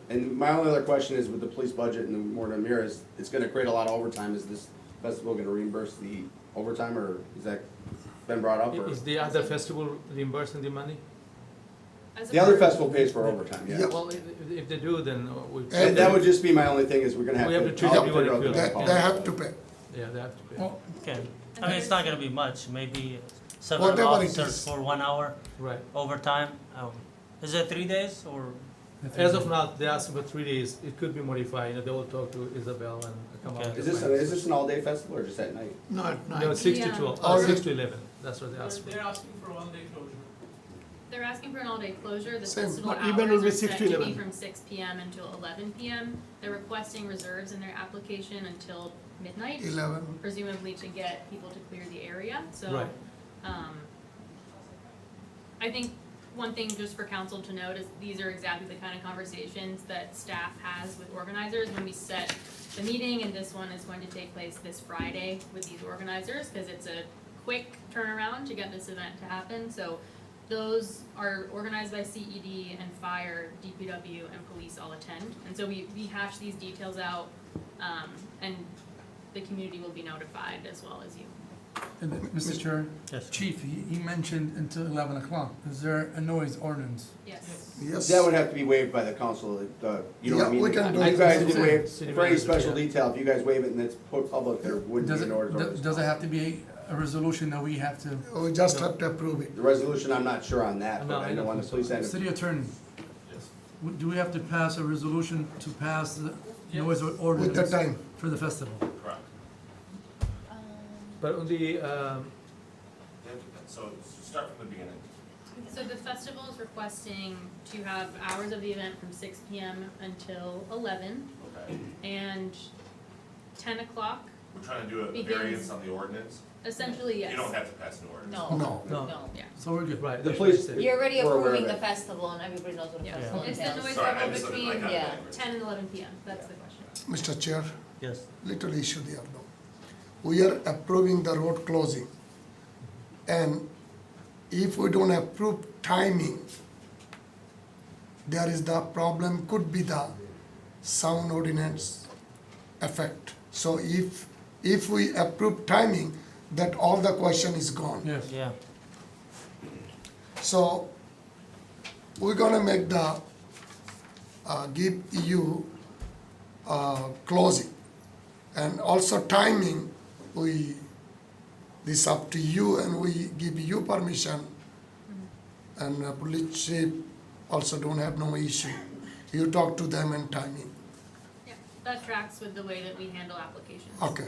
[SPEAKER 12] and my only other question is with the police budget and the more than mirror is, it's gonna create a lot of overtime. Is this festival gonna reimburse the overtime or is that been brought up or?
[SPEAKER 2] Is the other festival reimbursing the money?
[SPEAKER 6] As a
[SPEAKER 12] The other
[SPEAKER 6] part-
[SPEAKER 12] festival pays for overtime, yeah.
[SPEAKER 5] Yeah.
[SPEAKER 2] Well, if they do, then we.
[SPEAKER 5] And
[SPEAKER 12] That would just be my only thing is we're gonna have
[SPEAKER 2] We
[SPEAKER 12] to.
[SPEAKER 2] have to treat
[SPEAKER 12] I'll
[SPEAKER 2] everyone
[SPEAKER 12] figure out the
[SPEAKER 2] equally.
[SPEAKER 12] best
[SPEAKER 5] They
[SPEAKER 12] policy.
[SPEAKER 5] have to pay.
[SPEAKER 2] Yeah, they have to pay.
[SPEAKER 5] Well,
[SPEAKER 1] Okay. I mean, it's not gonna be much, maybe several
[SPEAKER 5] Whatever it
[SPEAKER 1] officers
[SPEAKER 5] is.
[SPEAKER 1] for 1 hour
[SPEAKER 2] Right.
[SPEAKER 1] overtime. Is it 3 days or?
[SPEAKER 2] As of now, they asked for 3 days. It could be modified. They will talk to Isabel and come
[SPEAKER 1] Okay.
[SPEAKER 2] out.
[SPEAKER 12] Is this an all-day festival or just at night?
[SPEAKER 13] No, at
[SPEAKER 2] No,
[SPEAKER 13] night.
[SPEAKER 2] 6 to
[SPEAKER 6] Yeah.
[SPEAKER 2] 12,
[SPEAKER 5] All
[SPEAKER 2] 6
[SPEAKER 5] right.
[SPEAKER 2] to 11. That's what they asked for.
[SPEAKER 10] They're asking for 1 day closure.
[SPEAKER 6] They're asking for an all-day closure. The
[SPEAKER 5] Same.
[SPEAKER 6] festival
[SPEAKER 13] But even will
[SPEAKER 6] hours
[SPEAKER 13] be
[SPEAKER 6] are
[SPEAKER 13] 6
[SPEAKER 6] set
[SPEAKER 13] to
[SPEAKER 6] to be
[SPEAKER 13] 11.
[SPEAKER 6] from 6 PM until 11 PM. They're requesting reserves in their application until midnight,
[SPEAKER 5] 11.
[SPEAKER 6] presumably to get people to clear the area, so.
[SPEAKER 2] Right.
[SPEAKER 6] I think one thing just for council to note is these are exactly the kind of conversations that staff has with organizers when we set the meeting, and this one is going to take place this Friday with these organizers, because it's a quick turnaround to get this event to happen, so those are organized by CED and fire, DPW, and police all attend, and so we hash these details out, and the community will be notified as well as you.
[SPEAKER 11] And Mr. Chair,
[SPEAKER 1] Yes.
[SPEAKER 11] Chief, he mentioned until 11 o'clock. Is there a noise ordinance?
[SPEAKER 6] Yes.
[SPEAKER 5] Yes.
[SPEAKER 12] That would have to be waived by the council, you know what I
[SPEAKER 5] Yeah,
[SPEAKER 12] mean?
[SPEAKER 5] we can do
[SPEAKER 12] You
[SPEAKER 5] it.
[SPEAKER 12] guys can waive,
[SPEAKER 2] City
[SPEAKER 12] for any
[SPEAKER 2] manager,
[SPEAKER 12] special
[SPEAKER 2] yeah.
[SPEAKER 12] detail, if you guys waive it and it's put public, there wouldn't
[SPEAKER 11] Does
[SPEAKER 12] be
[SPEAKER 11] it,
[SPEAKER 12] an order.
[SPEAKER 11] does it have to be a resolution that we have to,
[SPEAKER 5] We just have to approve it.
[SPEAKER 12] The resolution, I'm not sure on that,
[SPEAKER 2] No,
[SPEAKER 12] but
[SPEAKER 2] I
[SPEAKER 12] I know
[SPEAKER 2] don't
[SPEAKER 12] on the
[SPEAKER 2] think so.
[SPEAKER 12] police end.
[SPEAKER 11] city attorney, do we have to pass a resolution to pass the noise
[SPEAKER 5] With the
[SPEAKER 11] ordinance
[SPEAKER 5] time.
[SPEAKER 11] for the festival?
[SPEAKER 4] Correct.
[SPEAKER 2] But on the,
[SPEAKER 4] They have to- So start from the beginning.
[SPEAKER 6] So the festival is requesting to have hours of the event from 6 p.m. until 11,
[SPEAKER 4] Okay.
[SPEAKER 6] and 10 o'clock,
[SPEAKER 4] We're trying to do a
[SPEAKER 6] Begins-
[SPEAKER 4] variance on the ordinance.
[SPEAKER 6] essentially, yes.
[SPEAKER 4] You don't have to pass an ordinance.
[SPEAKER 3] No,
[SPEAKER 5] No.
[SPEAKER 2] no,
[SPEAKER 3] no.
[SPEAKER 6] Yeah.
[SPEAKER 11] So we're good.
[SPEAKER 2] right.
[SPEAKER 12] The
[SPEAKER 2] that's
[SPEAKER 12] police-
[SPEAKER 2] what I said.
[SPEAKER 3] You're already
[SPEAKER 12] We're aware
[SPEAKER 3] approving
[SPEAKER 12] of
[SPEAKER 3] the
[SPEAKER 12] it.
[SPEAKER 3] festival and everybody knows what a
[SPEAKER 6] Yeah.
[SPEAKER 3] festival
[SPEAKER 6] It's the
[SPEAKER 3] entails.
[SPEAKER 6] noise
[SPEAKER 4] Sorry, I
[SPEAKER 6] level
[SPEAKER 4] misunderstood. I
[SPEAKER 6] between
[SPEAKER 4] got it
[SPEAKER 3] yeah.
[SPEAKER 4] backwards.
[SPEAKER 6] 10 and 11 p.m. That's the question.
[SPEAKER 5] Mr. Chair,
[SPEAKER 2] Yes.
[SPEAKER 5] little issue there though. We are approving the road closing. And if we don't approve timing, there is the problem, could be the sound ordinance effect. So if we approve timing, that all the question is gone.
[SPEAKER 11] Yes.
[SPEAKER 1] Yeah.
[SPEAKER 5] So we're gonna make the, give you, closing. And also timing, this up to you and we give you permission. And police chief also don't have no issue. You talk to them and timing.
[SPEAKER 6] Yeah, that tracks with the way that we handle applications.
[SPEAKER 5] Okay.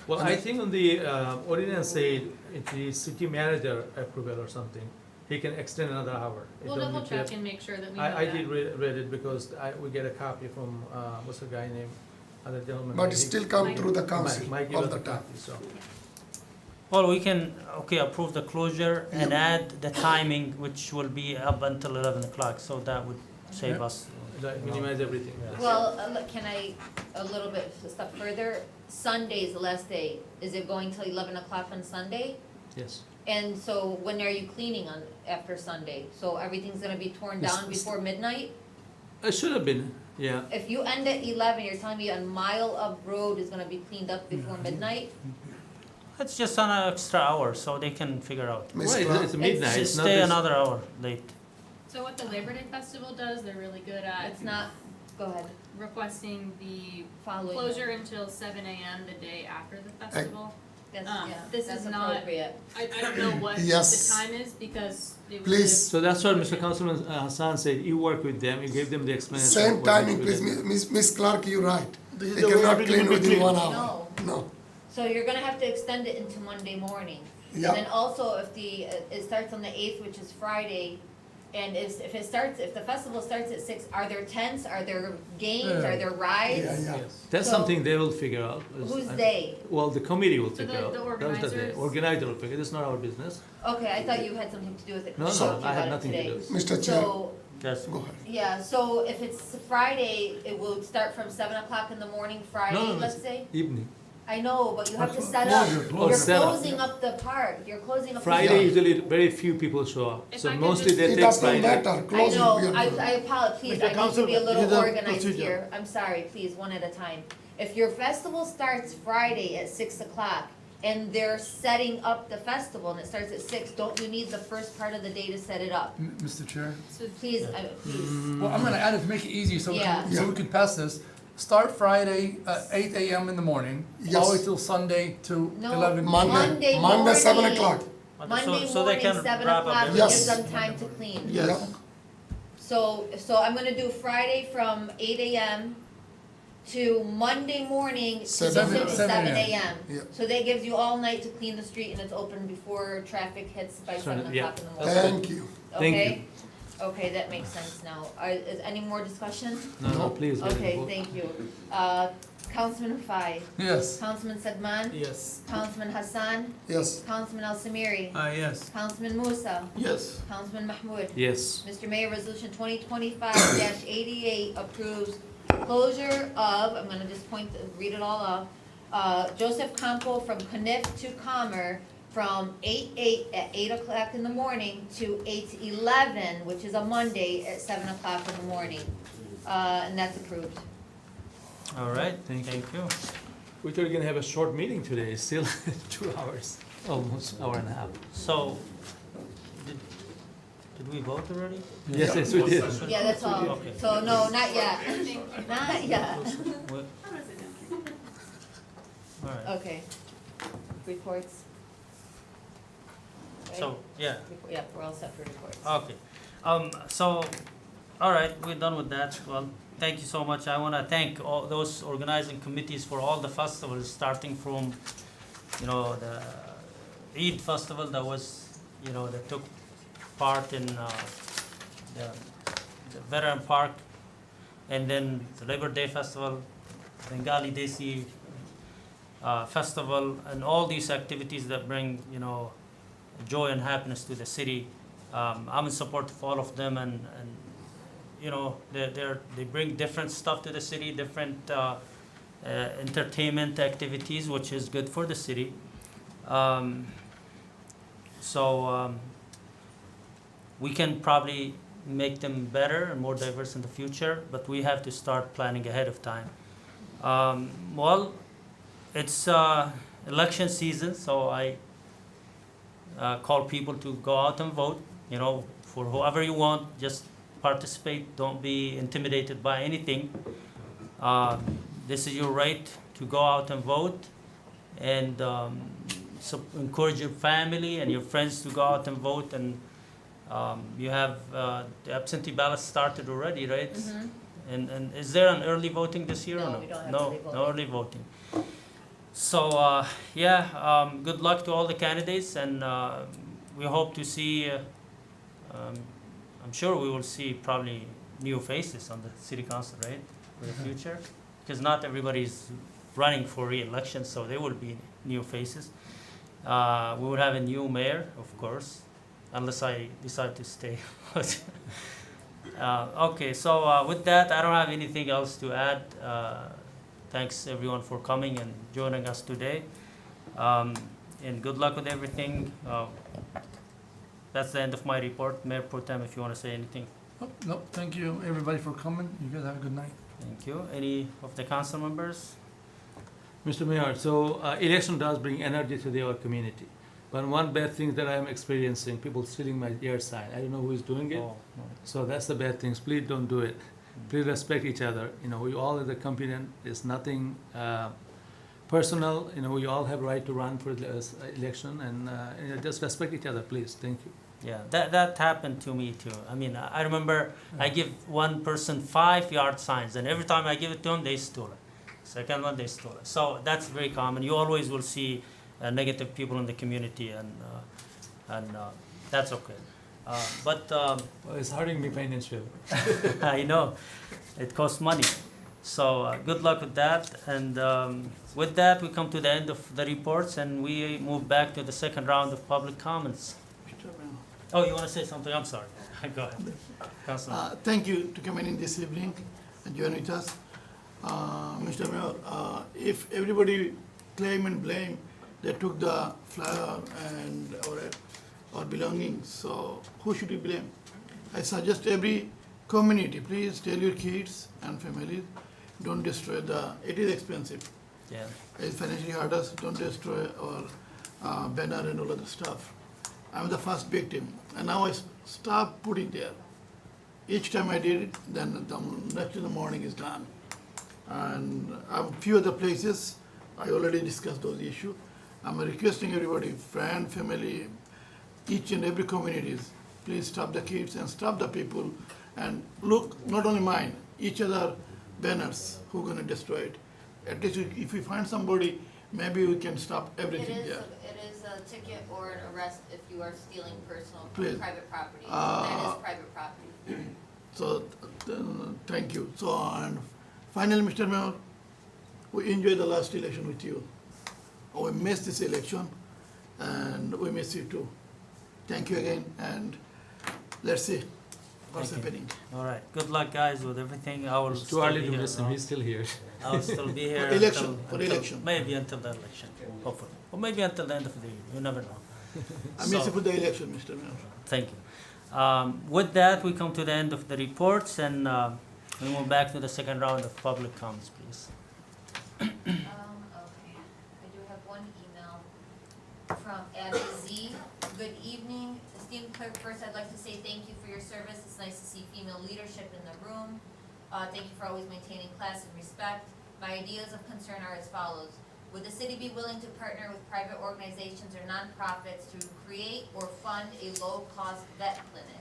[SPEAKER 2] Well, I think on the ordinance said if the city manager approval or something, he can extend another hour. It
[SPEAKER 6] We'll
[SPEAKER 2] don't
[SPEAKER 6] double
[SPEAKER 2] need to
[SPEAKER 6] check
[SPEAKER 2] have-
[SPEAKER 6] and make sure that we know
[SPEAKER 2] I
[SPEAKER 6] that.
[SPEAKER 2] did read it because we get a copy from, what's the guy name, other gentleman.
[SPEAKER 5] But it still come
[SPEAKER 6] Mike.
[SPEAKER 5] through the council
[SPEAKER 2] Mike gave
[SPEAKER 5] all
[SPEAKER 2] us
[SPEAKER 5] the
[SPEAKER 2] a
[SPEAKER 5] time.
[SPEAKER 2] copy, so.
[SPEAKER 1] Well, we can, okay, approve the closure and add the timing, which will be up until 11 o'clock, so that would save
[SPEAKER 2] Yeah.
[SPEAKER 1] us.
[SPEAKER 2] Like, minimize everything.
[SPEAKER 3] Well, look, can I, a little bit, a step further? Sunday's the last day. Is it going till 11 o'clock on Sunday?
[SPEAKER 2] Yes.
[SPEAKER 3] And so when are you cleaning on, after Sunday? So everything's gonna be torn down before midnight?
[SPEAKER 2] It should have been, yeah.
[SPEAKER 3] If you end at 11, you're telling me a mile of road is gonna be cleaned up before midnight?
[SPEAKER 1] It's just an extra hour, so they can figure out.
[SPEAKER 5] Ms.
[SPEAKER 2] Right,
[SPEAKER 5] Clark,
[SPEAKER 2] it's midnight, it's
[SPEAKER 1] Just
[SPEAKER 2] not
[SPEAKER 1] stay
[SPEAKER 2] this.
[SPEAKER 1] another hour late.
[SPEAKER 6] So what the Labor Day Festival does, they're really good at
[SPEAKER 3] It's not, go ahead,
[SPEAKER 6] requesting the
[SPEAKER 3] following.
[SPEAKER 6] closure until 7 a.m. the day after the festival.
[SPEAKER 3] That's,
[SPEAKER 6] yeah,
[SPEAKER 3] yeah,
[SPEAKER 6] this
[SPEAKER 3] that's
[SPEAKER 6] is not-
[SPEAKER 3] appropriate.
[SPEAKER 6] I don't know what the
[SPEAKER 5] Yes.
[SPEAKER 6] time is because it was.
[SPEAKER 5] Please.
[SPEAKER 2] So that's what Mr. Councilman Hassan said, you work with them, you gave them the explanation.
[SPEAKER 5] Same
[SPEAKER 2] what
[SPEAKER 5] timing,
[SPEAKER 2] we
[SPEAKER 5] please,
[SPEAKER 2] did.
[SPEAKER 5] Miss Clark, you're right.
[SPEAKER 13] This is
[SPEAKER 5] They
[SPEAKER 13] the way
[SPEAKER 5] cannot
[SPEAKER 13] everything
[SPEAKER 5] clean
[SPEAKER 13] will be
[SPEAKER 5] within
[SPEAKER 13] clean.
[SPEAKER 5] 1 hour.
[SPEAKER 3] No.
[SPEAKER 5] No.
[SPEAKER 3] So you're gonna have to extend it into Monday morning.
[SPEAKER 5] Yeah.
[SPEAKER 3] And then also if the, it starts on the 8th, which is Friday, and if the festival starts at 6, are there tents, are there games, are there rides?
[SPEAKER 5] Yeah, yeah.
[SPEAKER 2] Yes. That's
[SPEAKER 3] So-
[SPEAKER 2] something they will figure out.
[SPEAKER 3] Who's they?
[SPEAKER 2] Well, the committee will
[SPEAKER 6] So
[SPEAKER 2] figure
[SPEAKER 6] the
[SPEAKER 2] out. That was the
[SPEAKER 6] organizers-
[SPEAKER 2] Organizer will figure, it's not our business.
[SPEAKER 3] Okay, I thought you had something to do with it.
[SPEAKER 2] No,
[SPEAKER 3] We
[SPEAKER 2] no,
[SPEAKER 3] talked
[SPEAKER 2] I
[SPEAKER 3] about
[SPEAKER 2] have
[SPEAKER 3] it
[SPEAKER 2] nothing to
[SPEAKER 3] today.
[SPEAKER 2] do with it.
[SPEAKER 5] Mr. Chair,
[SPEAKER 3] So,
[SPEAKER 1] Yes.
[SPEAKER 5] go ahead.
[SPEAKER 3] yeah, so if it's Friday, it will start from 7 o'clock in the morning, Friday,
[SPEAKER 2] No, no,
[SPEAKER 3] let's
[SPEAKER 2] it's
[SPEAKER 3] say?
[SPEAKER 2] Evening.
[SPEAKER 3] I know, but you have to set up,
[SPEAKER 11] Closure,
[SPEAKER 2] closure.
[SPEAKER 3] you're
[SPEAKER 2] Set up.
[SPEAKER 3] closing up the park, you're closing up the.
[SPEAKER 2] Friday, usually very few people show up,
[SPEAKER 6] If
[SPEAKER 2] so
[SPEAKER 6] I could
[SPEAKER 2] mostly
[SPEAKER 6] just-
[SPEAKER 2] they
[SPEAKER 5] It
[SPEAKER 2] take
[SPEAKER 5] does not
[SPEAKER 2] Friday.
[SPEAKER 5] matter,
[SPEAKER 3] I
[SPEAKER 5] closing.
[SPEAKER 3] know,
[SPEAKER 5] we are
[SPEAKER 3] I
[SPEAKER 5] doing.
[SPEAKER 3] apologize, please,
[SPEAKER 13] Mr.
[SPEAKER 3] I need to be a
[SPEAKER 13] Councilman,
[SPEAKER 3] little
[SPEAKER 13] this is the
[SPEAKER 3] organized
[SPEAKER 13] procedure.
[SPEAKER 3] here, I'm sorry, please, one at a time. If your festival starts Friday at 6 o'clock, and they're setting up the festival, and it starts at 6, don't you need the first part of the day to set it up?
[SPEAKER 11] Mr. Chair,
[SPEAKER 6] So
[SPEAKER 3] Please, please,
[SPEAKER 11] well, I'm gonna add it to make it easy so we
[SPEAKER 3] Yeah.
[SPEAKER 11] can, so we can pass this. Start Friday at 8 a.m. in the morning, all the way
[SPEAKER 5] Yes.
[SPEAKER 11] till Sunday to
[SPEAKER 3] No.
[SPEAKER 11] 11.
[SPEAKER 3] Monday
[SPEAKER 5] Monday, 7
[SPEAKER 3] morning.
[SPEAKER 5] o'clock.
[SPEAKER 3] Monday
[SPEAKER 1] So they
[SPEAKER 3] morning,
[SPEAKER 1] can
[SPEAKER 3] 7
[SPEAKER 1] wrap up
[SPEAKER 3] o'clock,
[SPEAKER 1] everything.
[SPEAKER 3] gives
[SPEAKER 5] Yes.
[SPEAKER 3] them time to clean.
[SPEAKER 5] Yeah.
[SPEAKER 13] Yes.
[SPEAKER 3] So I'm gonna do Friday from 8 a.m. to Monday morning, to
[SPEAKER 5] Seven-
[SPEAKER 3] 7
[SPEAKER 11] a.m.
[SPEAKER 3] a.m.
[SPEAKER 5] Yeah.
[SPEAKER 3] So that gives you all night to clean the street and it's open before traffic hits by 7
[SPEAKER 2] Yeah.
[SPEAKER 3] o'clock in the morning.
[SPEAKER 5] Thank you.
[SPEAKER 2] Thank you.
[SPEAKER 3] Okay? Okay, that makes sense now. Is any more discussion?
[SPEAKER 2] No, please. let it
[SPEAKER 3] Okay,
[SPEAKER 2] go.
[SPEAKER 3] thank you. Councilman Fai,
[SPEAKER 11] Yes.
[SPEAKER 3] Councilman Sedman,
[SPEAKER 10] Yes.
[SPEAKER 3] Councilman Hassan,
[SPEAKER 5] Yes.
[SPEAKER 3] Councilman Al Samiri,
[SPEAKER 10] Yes.
[SPEAKER 3] Councilman Musa,
[SPEAKER 13] Yes.
[SPEAKER 3] Councilman Mahmoud.
[SPEAKER 2] Yes.
[SPEAKER 3] Mr. Mayor, Resolution 2025-88 approves closure of, I'm gonna just read it all off, Joseph Campo from Caniff to Comer from 8 o'clock in the morning to 8:11, which is a Monday at 7 o'clock in the morning. And that's approved.
[SPEAKER 1] All right,
[SPEAKER 2] Thank
[SPEAKER 1] thank you.
[SPEAKER 2] We thought we were gonna have a short meeting today, still 2 hours, almost hour and a half.
[SPEAKER 1] So, did we vote already?
[SPEAKER 2] Yes, yes, we did.
[SPEAKER 3] Yeah, that's all.
[SPEAKER 1] Okay.
[SPEAKER 3] So, no, not yet. Not yet.
[SPEAKER 1] What- All right.
[SPEAKER 3] Okay. Reports. right?
[SPEAKER 1] So, yeah,
[SPEAKER 3] Yeah, we're all set for reports.
[SPEAKER 1] okay. So, all right, we're done with that. Well, thank you so much. I want to thank all those organizing committees for all the festivals, starting from, you know, the Eid festival that was, you know, that took part in the, the Veteran Park, and then the Labor Day festival, Bengali Desi festival, and all these activities that bring, you know, joy and happiness to the city. I'm in support of all of them, and you know, they bring different stuff to the city, different entertainment activities, which is good for the city. We can probably make them better and more diverse in the future, but we have to start planning ahead of time. Well, it's election season, so I call people to go out and vote, you know, for whoever you want. Just participate. Don't be intimidated by anything. This is your right to go out and vote, and encourage your family and your friends to go out and vote. And you have the absentee ballot started already, right?
[SPEAKER 3] Mhm.
[SPEAKER 1] And is there an early voting this year or
[SPEAKER 3] No,
[SPEAKER 1] no?
[SPEAKER 3] we don't have
[SPEAKER 1] No,
[SPEAKER 3] early voting.
[SPEAKER 1] no early voting. So good luck to all the candidates, and we hope to see. I'm sure we will see probably new faces on the city council, right, for the future, because not everybody is running for re-election, so there will be new faces. We will have a new mayor, of course, unless I decide to stay. Okay, so with that, I don't have anything else to add. Thanks everyone for coming and joining us today. And good luck with everything. That's the end of my report. Mayor Pro Tem, if you want to say anything.
[SPEAKER 11] No, thank you, everybody, for coming. You guys have a good night.
[SPEAKER 1] Thank you. Any of the council members?
[SPEAKER 2] Mr. Mayor, so election does bring energy to our community. But one bad thing that I am experiencing, people stealing my air sign. I don't know who is doing it.
[SPEAKER 1] Oh, no.
[SPEAKER 2] So that's the bad things. Please don't do it. Please respect each other. You know, we all as a community, it's nothing personal. You know, we all have right to run for the election, and you know, just respect each other, please. Thank you.
[SPEAKER 1] Yeah, that happened to me too. I mean, I remember I give one person 5-yard signs, and every time I give it to them, they stole it. Second one, they stole it. So that's very common. You always will see negative people in the community, and that's okay.
[SPEAKER 2] Well, it's hurting me financially.
[SPEAKER 1] I know, it costs money. So good luck with that. And with that, we come to the end of the reports, and we move back to the second round of public comments.
[SPEAKER 13] Mr. Mayor.
[SPEAKER 1] Oh, you want to say something? I'm sorry. Go ahead. Councilman.
[SPEAKER 13] Thank you to coming in this evening and join with us. Mr. Mayor, if everybody claim and blame, they took the flower and our belongings, so who should we blame? I suggest every community, please tell your kids and families, don't destroy it is expensive.
[SPEAKER 1] Yeah.
[SPEAKER 13] It's financially hurt us, don't destroy our banner and all of the stuff. I'm the first victim, and now I stop putting there. Each time I did it, then the next in the morning is gone. And a few other places, I already discussed those issues. I'm requesting everybody, friend, family, each and every communities, please stop the kids and stop the people, and look, not only mine, each other banners who are gonna destroy it. At least if we find somebody, maybe we can stop everything there.
[SPEAKER 3] It is a ticket or an arrest if you are stealing personal,
[SPEAKER 13] Please.
[SPEAKER 3] private property. That is private property.
[SPEAKER 13] So, thank you. So, and finally, Mr. Mayor, we enjoyed the last election with you. We missed this election, and we miss you too. Thank you again, and let's see what's
[SPEAKER 1] Thank you.
[SPEAKER 13] happening.
[SPEAKER 1] All right. Good luck, guys, with everything. I will
[SPEAKER 2] It's too
[SPEAKER 1] still
[SPEAKER 2] early
[SPEAKER 1] be
[SPEAKER 2] to
[SPEAKER 1] here.
[SPEAKER 2] miss him. He's still here.
[SPEAKER 1] I'll still be here.
[SPEAKER 13] Election, for election.
[SPEAKER 1] Maybe until the election, hopefully. Or maybe until the end of the year. You never know.
[SPEAKER 13] I miss
[SPEAKER 1] So-
[SPEAKER 13] you for the election, Mr. Mayor.
[SPEAKER 1] Thank you. With that, we come to the end of the reports, and we move back to the second round of public comments, please.
[SPEAKER 3] Okay, I do have one email from Abby Z. Good evening, esteemed clerk. First, I'd like to say thank you for your service. It's nice to see female leadership in the room. Thank you for always maintaining class and respect. My ideas of concern are as follows. Would the city be willing to partner with private organizations or nonprofits to create or fund a low-cost vet clinic?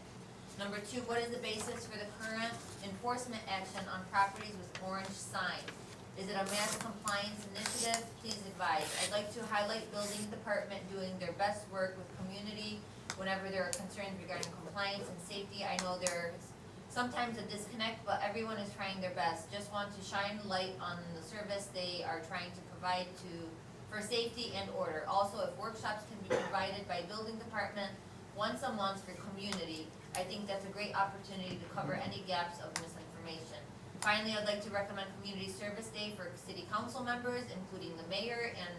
[SPEAKER 3] Number 2, what is the basis for the current enforcement action on properties with orange signs? Is it a mass compliance initiative? Please advise. I'd like to highlight building department doing their best work with community whenever there are concerns regarding compliance and safety. I know there's sometimes a disconnect, but everyone is trying their best. Just want to shine light on the service they are trying to provide for safety and order. Also, if workshops can be provided by building department once a month for community, I think that's a great opportunity to cover any gaps of misinformation. Finally, I'd like to recommend Community Service Day for city council members, including the mayor and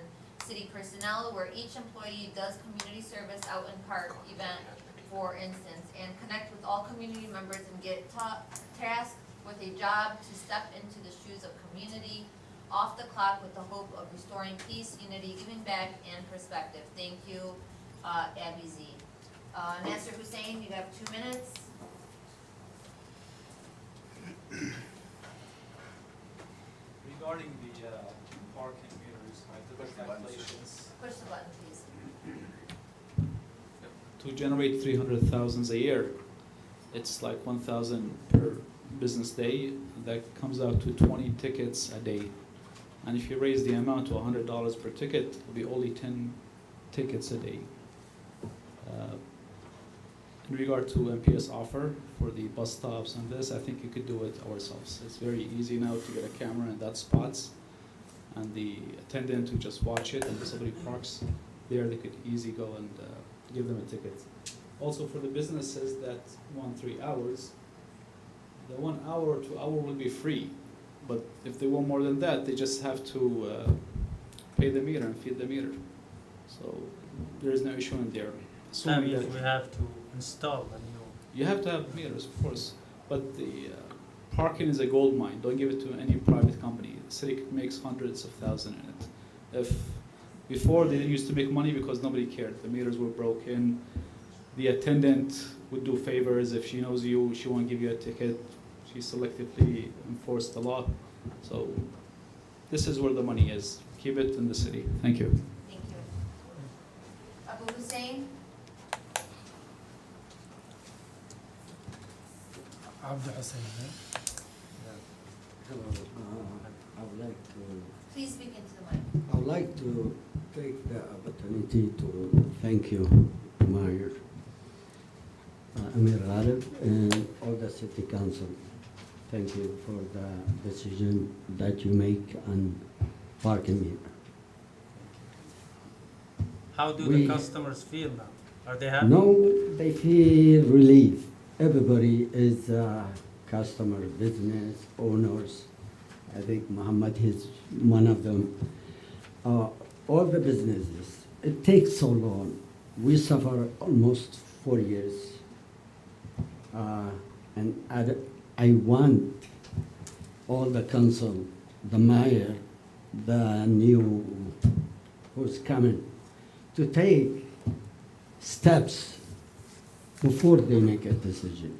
[SPEAKER 3] city personnel, where each employee does community service out in park event, for instance, and connect with all community members and get tasked with a job to step into the shoes of community, off the clock with the hope of restoring peace, unity, giving back, and perspective. Thank you, Abby Z. Nasser Hussein, you have 2 minutes.
[SPEAKER 14] Regarding the parking meters, I did the calculations.
[SPEAKER 3] Push the button, please.
[SPEAKER 14] To generate 300,000 a year, it's like 1,000 per business day. That comes out to 20 tickets a day. And if you raise the amount to $100 per ticket, it'll be only 10 tickets a day. In regard to MPS offer for the bus stops and this, I think you could do it ourselves. It's very easy now to get a camera in that spots, and the attendant to just watch it, and if somebody parks there, they could easily go and give them a ticket. Also for the businesses that want 3 hours, the 1 hour or 2 hour will be free. But if they want more than that, they just have to pay the meter and feed the meter. So there is no issue in there.
[SPEAKER 1] That means we have to install a new.
[SPEAKER 14] You have to have meters, of course, but the parking is a gold mine. Don't give it to any private company. The city makes hundreds of thousands in it. If before they used to make money because nobody cared. The meters were broken. The attendant would do favors. If she knows you, she won't give you a ticket. She selectively enforced the law. So this is where the money is. Keep it in the city. Thank you.
[SPEAKER 3] Thank you. Abu Hussein?
[SPEAKER 11] Abdul Hussein.
[SPEAKER 15] Hello, I would like to.
[SPEAKER 3] Please speak into the mic.
[SPEAKER 15] I would like to take the opportunity to thank you, Mayor Amir Ghalib, and all the city council. Thank you for the decision that you make on parking meter.
[SPEAKER 1] How do the customers feel now? Are they happy?
[SPEAKER 15] No, they feel relief. Everybody is customer, business owners. I think Muhammad is one of them. All the businesses. It takes so long. We suffer almost 4 years. And I want all the council, the mayor, the new who's coming, to take steps before they make a decision,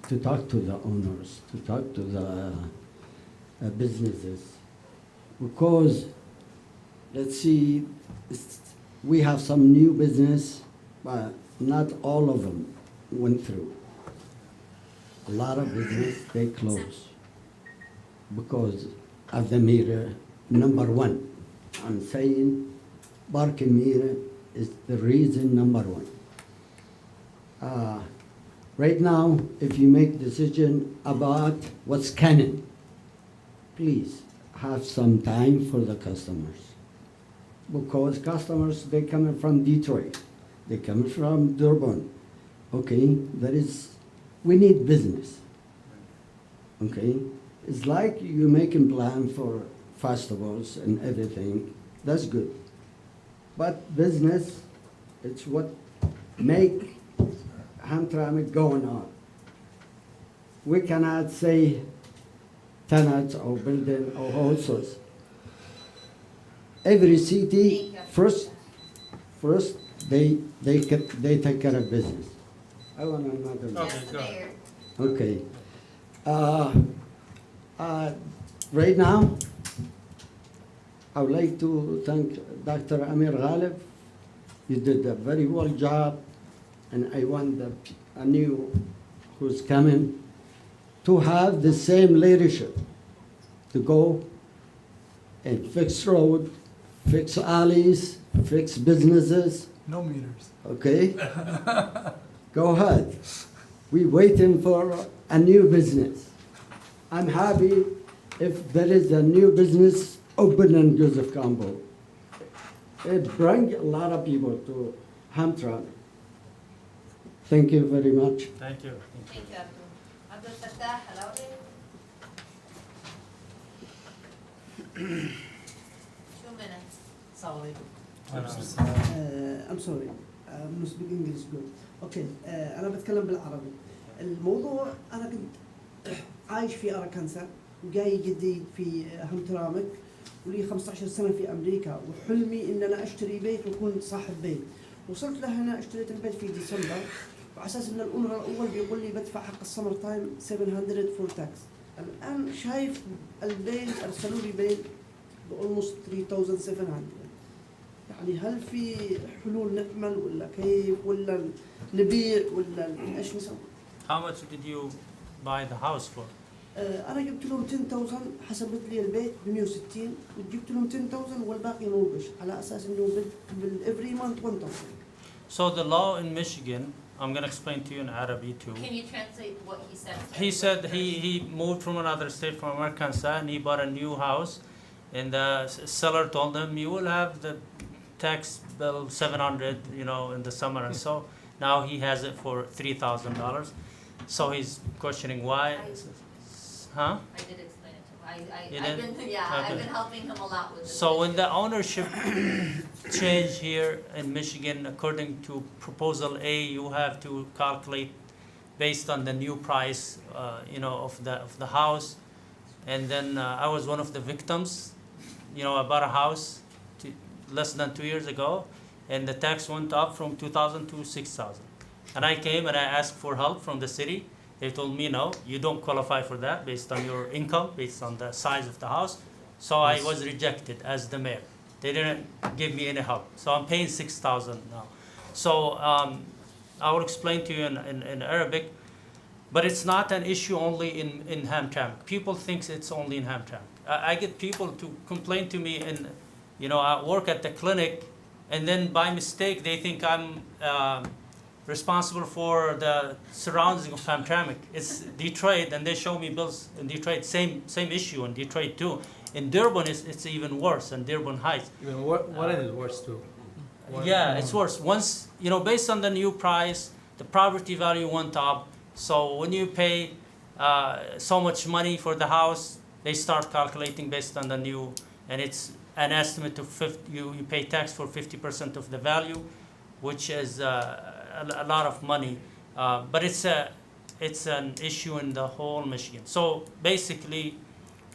[SPEAKER 15] to talk to the owners, to talk to the businesses. Because, let's see, we have some new business, but not all of them went through. A lot of business, they close because of the meter. Number one, I'm saying parking meter is the reason number one. Right now, if you make decision about what's coming, please have some time for the customers. Because customers, they coming from Detroit, they coming from Durban. Okay, we need business. Okay, it's like you making plan for festivals and everything. That's good. But business, it's what make Hamtramck going on. We cannot say tenants or building or houses. Every city first they take care of business. I want another.
[SPEAKER 3] Yes, the mayor.
[SPEAKER 15] Okay. Right now, I would like to thank Dr. Amir Ghalib. You did a very well job, and I want a new who's coming to have the same leadership to go and fix road, fix alleys, fix businesses.
[SPEAKER 11] No meters.
[SPEAKER 15] Okay? Go ahead. We waiting for a new business. I'm happy if there is a new business open in Joseph Campbell. It brings a lot of people to Hamtramck. Thank you very much.
[SPEAKER 1] Thank you.
[SPEAKER 3] Thank you, Abdul. Abdul Fattah, Alawi. 2 minutes.
[SPEAKER 16] Assalamu
[SPEAKER 1] Uh,
[SPEAKER 16] I'm sorry. I'm not speaking English good. Okay. أنا بتكلم بالعربي. الموضوع أنا كنت عايش في أراكنسا وجاي جديد في همترامك ولي 15 سنة في أمريكا وحلمي إن أنا أشتري بيت وأكون صاحب بيت. وصلت لهنا اشتريت البيت في ديسمبر وعلى أساس إن الأونر الأول بيقول لي بدفع حق السمر تايم 700 فور تاكس. الآن شايف البيت أرسلوا لي بيت بأولموست 3700. يعني هل في حلول نعمل ولا كيف ولا نبيع ولا ايش نسوي؟
[SPEAKER 1] How much did you buy the house for?
[SPEAKER 16] انا جبت لهم 10000 حسبت لي البيت ب 160 وجبت لهم 10000 والباقي نوبش على اساس انه بالافري مانث 1000.
[SPEAKER 1] So the law in Michigan, I'm going to explain to you in Arabic too.
[SPEAKER 3] Can you translate what he said?
[SPEAKER 1] He said he moved from another state, from Arkansas, and he bought a new house. And the seller told him, you will have the tax bill 700, in the summer. And so now he has it for $3,000. So he's questioning why. Huh?
[SPEAKER 3] I did explain it to him.
[SPEAKER 1] You
[SPEAKER 3] I've
[SPEAKER 1] did?
[SPEAKER 3] been,
[SPEAKER 1] Okay.
[SPEAKER 3] I've been helping him a lot with this.
[SPEAKER 1] So when the ownership change here in Michigan, according to Proposal A, you have to calculate based on the new price, of the house. And then I was one of the victims. I bought a house less than 2 years ago, and the tax went up from 2,000 to 6,000. And I came and I asked for help from the city. They told me, no, you don't qualify for that based on your income, based on the size of the house. So I was rejected as the mayor. They didn't give me any help. So I'm paying 6,000 now. So I will explain to you in Arabic, but it's not an issue only in Hamtramck. People think it's only in Hamtramck. I get people to complain to me, and I work at the clinic, and then by mistake they think I'm responsible for the surroundings of Hamtramck. It's Detroit, and they show me bills in Detroit. Same issue in Detroit too. In Durban, it's even worse. In Durban Heights.
[SPEAKER 2] Even what is it worse too?
[SPEAKER 1] Yeah, it's worse. Once, based on the new price, the property value went up. So when you pay so much money for the house, they start calculating based on the new, and it's an estimate of 50, you pay tax for 50% of the value, which is a lot of money. But it's an issue in the whole Michigan. So basically,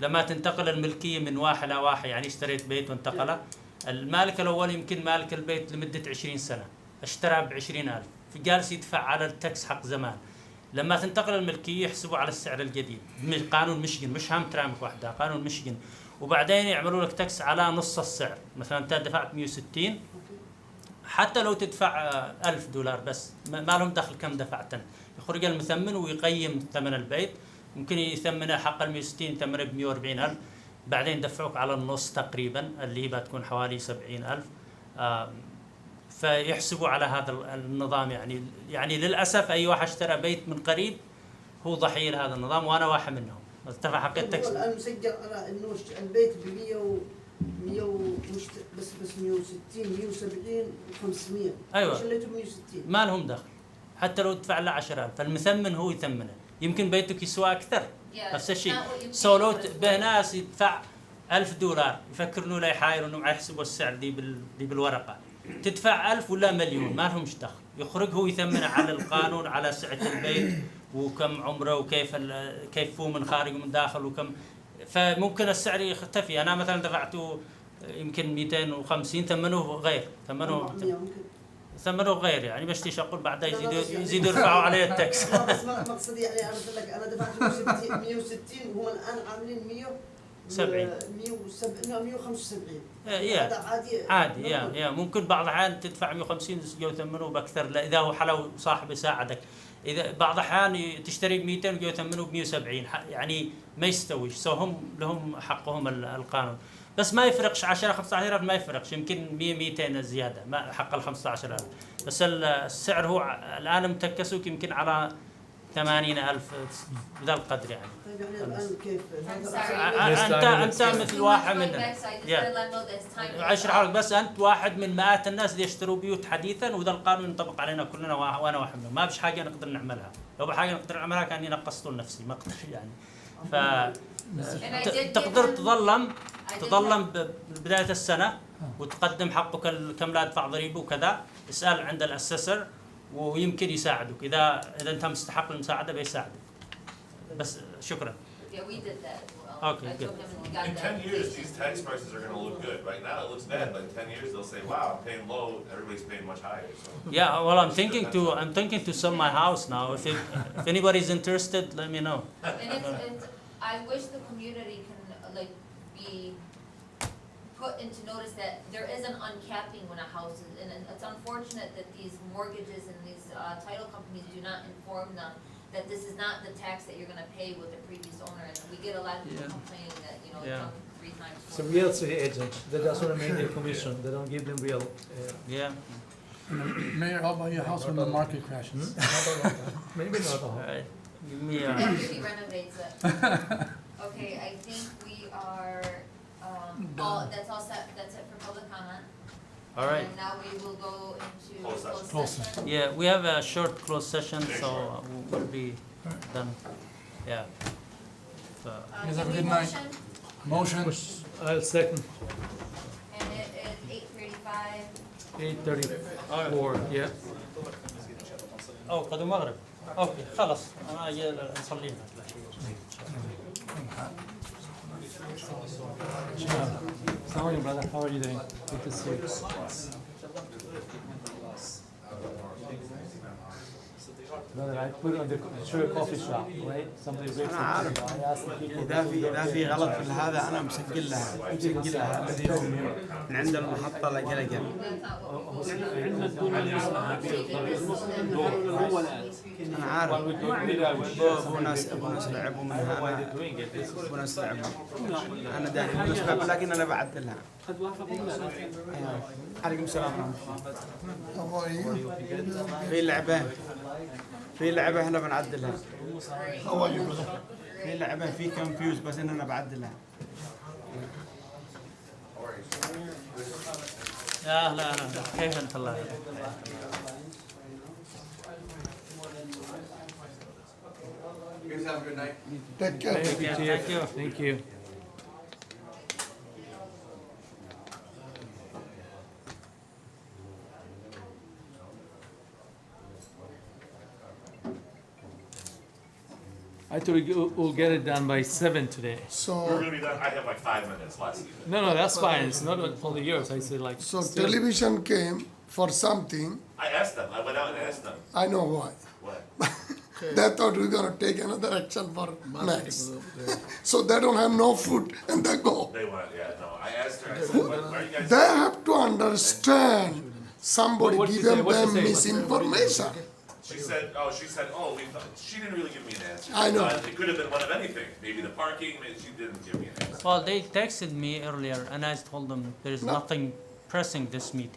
[SPEAKER 1] لما تنتقل الملكية من واحد إلى واحد، يعني اشتريت بيت وانتقله، المالك الأول يمكن مالك البيت لمدة 20 سنة، اشترى ب20,000، فجالس يدفع على التاكس حق زمان. لما تنتقل الملكية يحسبوا على السعر الجديد، قانون ميشيغان، مش هامترامك وحدها، قانون ميشيغان، وبعدين يعملوا لك تاكس على نص السعر. مثلا أنت دفعت 160، حتى لو تدفع $1,000 بس، ما لهم دخل كم دفعت. يخرج المثمن ويقيم ثمن البيت، ممكن يثمنه حق 160 يثمنه ب140,000، بعدين دفعوك على النص تقريبا اللي هي بتكون حوالي 70,000. فيحسبوا على هذا النظام. يعني للأسف أي واحد اشترى بيت من قريب هو ضحية لهذا النظام، وأنا واحد منهم. ادفع حق التاكس.
[SPEAKER 16] الآن مسجل على إنه البيت ب 100 مش بس 160 170 و500.
[SPEAKER 1] أيوة.
[SPEAKER 16] شليته ب 160.
[SPEAKER 1] ما لهم دخل، حتى لو تدفع له 10,000، فالمثمن هو يثمنه. يمكن بيتك يسوى أكثر. نفس الشيء. لو به ناس يدفع $1,000 يفكر إنه لا يحايروا إنه يحسبوا السعر دي بالورقة. تدفع 1000 ولا مليون ما لهمش دخل، يخرج هو يثمن على القانون، على سعة البيت وكم عمره وكيف هو من خارج ومن داخل وكم، فممكن السعر يختفي. أنا مثلا دفعته يمكن 250، ثمنه غير يعني بشتيش أقول بعدها يزيدوا يرفعوا عليه التاكس.
[SPEAKER 16] بس مقصدي يعني أنا أقول لك أنا دفعت 160 وهم الآن عاملين
[SPEAKER 1] 70.
[SPEAKER 16] 175.
[SPEAKER 1] يا
[SPEAKER 16] هذا عادي.
[SPEAKER 1] عادي يا ممكن بعض الأحيان تدفع 150 جو ثمنه بأكثر إذا هو حلو صاحب يساعدك. إذا بعض الأحيان تشتري ب200 وجو ثمنه ب170 يعني ما يستويش. سو هم لهم حقهم القانون. بس ما يفرقش 10 15000 ما يفرقش يمكن 100 200 زيادة ما حق ال 15000 بس السعر هو الآن متكسوك يمكن على 80,000 بذا القدر يعني.
[SPEAKER 16] طيب يعني الآن كيف؟
[SPEAKER 1] أنت مثل واحد من عشر حالك بس أنت واحد من مئات الناس اللي يشتروا بيوت حديثا وذا القانون ينطبق علينا كلنا وأنا واحد منهم ما بش حاجة نقدر نعملها لو بحاجة نقدر نعملها كأني نقصت لنفسي ما أقدر يعني تقدر تظلم ببداية السنة وتقدم حقك كم لا أدفع ضريبة وكذا اسأل عند الأسسر ويمكن يساعدك إذا أنت مستحق المساعدة بيساعدك بس شكرا.
[SPEAKER 3] Yeah, we did that as well.
[SPEAKER 1] Okay,
[SPEAKER 3] I
[SPEAKER 1] good.
[SPEAKER 3] told him and we got
[SPEAKER 4] In
[SPEAKER 3] that.
[SPEAKER 4] 10 years, these tax prices are gonna look good. Right now, it looks bad, but in 10 years, they'll say, wow, I'm paying low, everybody's paying much higher, so.
[SPEAKER 1] Yeah, well, I'm thinking to sell my house now. If anybody's interested, let me know.
[SPEAKER 3] And I wish the community can like be put into notice that there is an uncapping when a house is, and it's unfortunate that these mortgages and these title companies do not inform them that this is not the tax that you're gonna pay with the previous owner, and we get a lot of people complaining that, you know, it's
[SPEAKER 1] Yeah.
[SPEAKER 3] up 3 times.
[SPEAKER 2] So real estate agent, they just want to make their commission, they don't give them real.
[SPEAKER 1] Yeah.
[SPEAKER 11] Mayor, how about your house when the market crashes?
[SPEAKER 2] Maybe not all.
[SPEAKER 1] Alright. Give me
[SPEAKER 3] After he renovates it. Okay, I think we are, that's all set, that's it for public comment.
[SPEAKER 1] All right.
[SPEAKER 3] And now we will go into
[SPEAKER 4] Closed session.
[SPEAKER 3] closed session.
[SPEAKER 1] Yeah, we have a short closed session, so we'll be done. Yeah. So,
[SPEAKER 11] Guys, have a
[SPEAKER 3] Can we
[SPEAKER 11] good night.
[SPEAKER 3] motion?
[SPEAKER 11] Motion.
[SPEAKER 2] I'll second.
[SPEAKER 3] And it is 8:35.
[SPEAKER 2] 8:34, yeah.
[SPEAKER 1] أو قد المغرب. أوكي خلاص أنا أجي نصلي هناك.
[SPEAKER 2] How are you, brother? How are you doing? Good to see you. Brother, I put it on the sure coffee shop, right? Somebody wakes
[SPEAKER 17] أنا عارف.
[SPEAKER 2] up. I asked the people.
[SPEAKER 17] إذا في غلط في هذا أنا مسجلها الذي هو من عند المحطة لجلجل. أنا عارف. أبو ناس لعبوا من هذا. أبو ناس لعبوا. أنا داري أبو ناس لعبوا لكن أنا بعدلها. عليكم السلام ورحمة الله. في لعبة احنا بنعدلها. في لعبة في كونفيوز بس اننا بعدلها.
[SPEAKER 1] يا أهلا أهلا كيف أنت الله؟
[SPEAKER 12] You guys have a good night.
[SPEAKER 5] Take care.
[SPEAKER 1] Thank you.
[SPEAKER 2] Thank you. I thought we'll get it done by 7 today.
[SPEAKER 4] We're
[SPEAKER 5] So,
[SPEAKER 4] gonna be done, I have like 5 minutes less.
[SPEAKER 2] No, that's fine. It's not for the years. I said like.
[SPEAKER 5] so
[SPEAKER 2] still-
[SPEAKER 5] television came for something,
[SPEAKER 4] I asked them, I went out and asked them,
[SPEAKER 5] I know why.
[SPEAKER 4] what?
[SPEAKER 5] They thought we're gonna take another action for Max. So they don't have no food and they go.
[SPEAKER 4] They want, yeah, no, I asked her, I said, what are you guys?
[SPEAKER 5] They have to understand, somebody
[SPEAKER 2] What she
[SPEAKER 5] giving
[SPEAKER 2] say? What she
[SPEAKER 5] them
[SPEAKER 2] say?
[SPEAKER 5] misinformation.
[SPEAKER 4] She said, we thought, she didn't really give me an answer.
[SPEAKER 5] I know.
[SPEAKER 4] It could have been one of anything, maybe the parking, maybe she didn't give me an answer.
[SPEAKER 1] Well, they texted me earlier and I told them there is
[SPEAKER 5] No.
[SPEAKER 1] nothing pressing this meeting.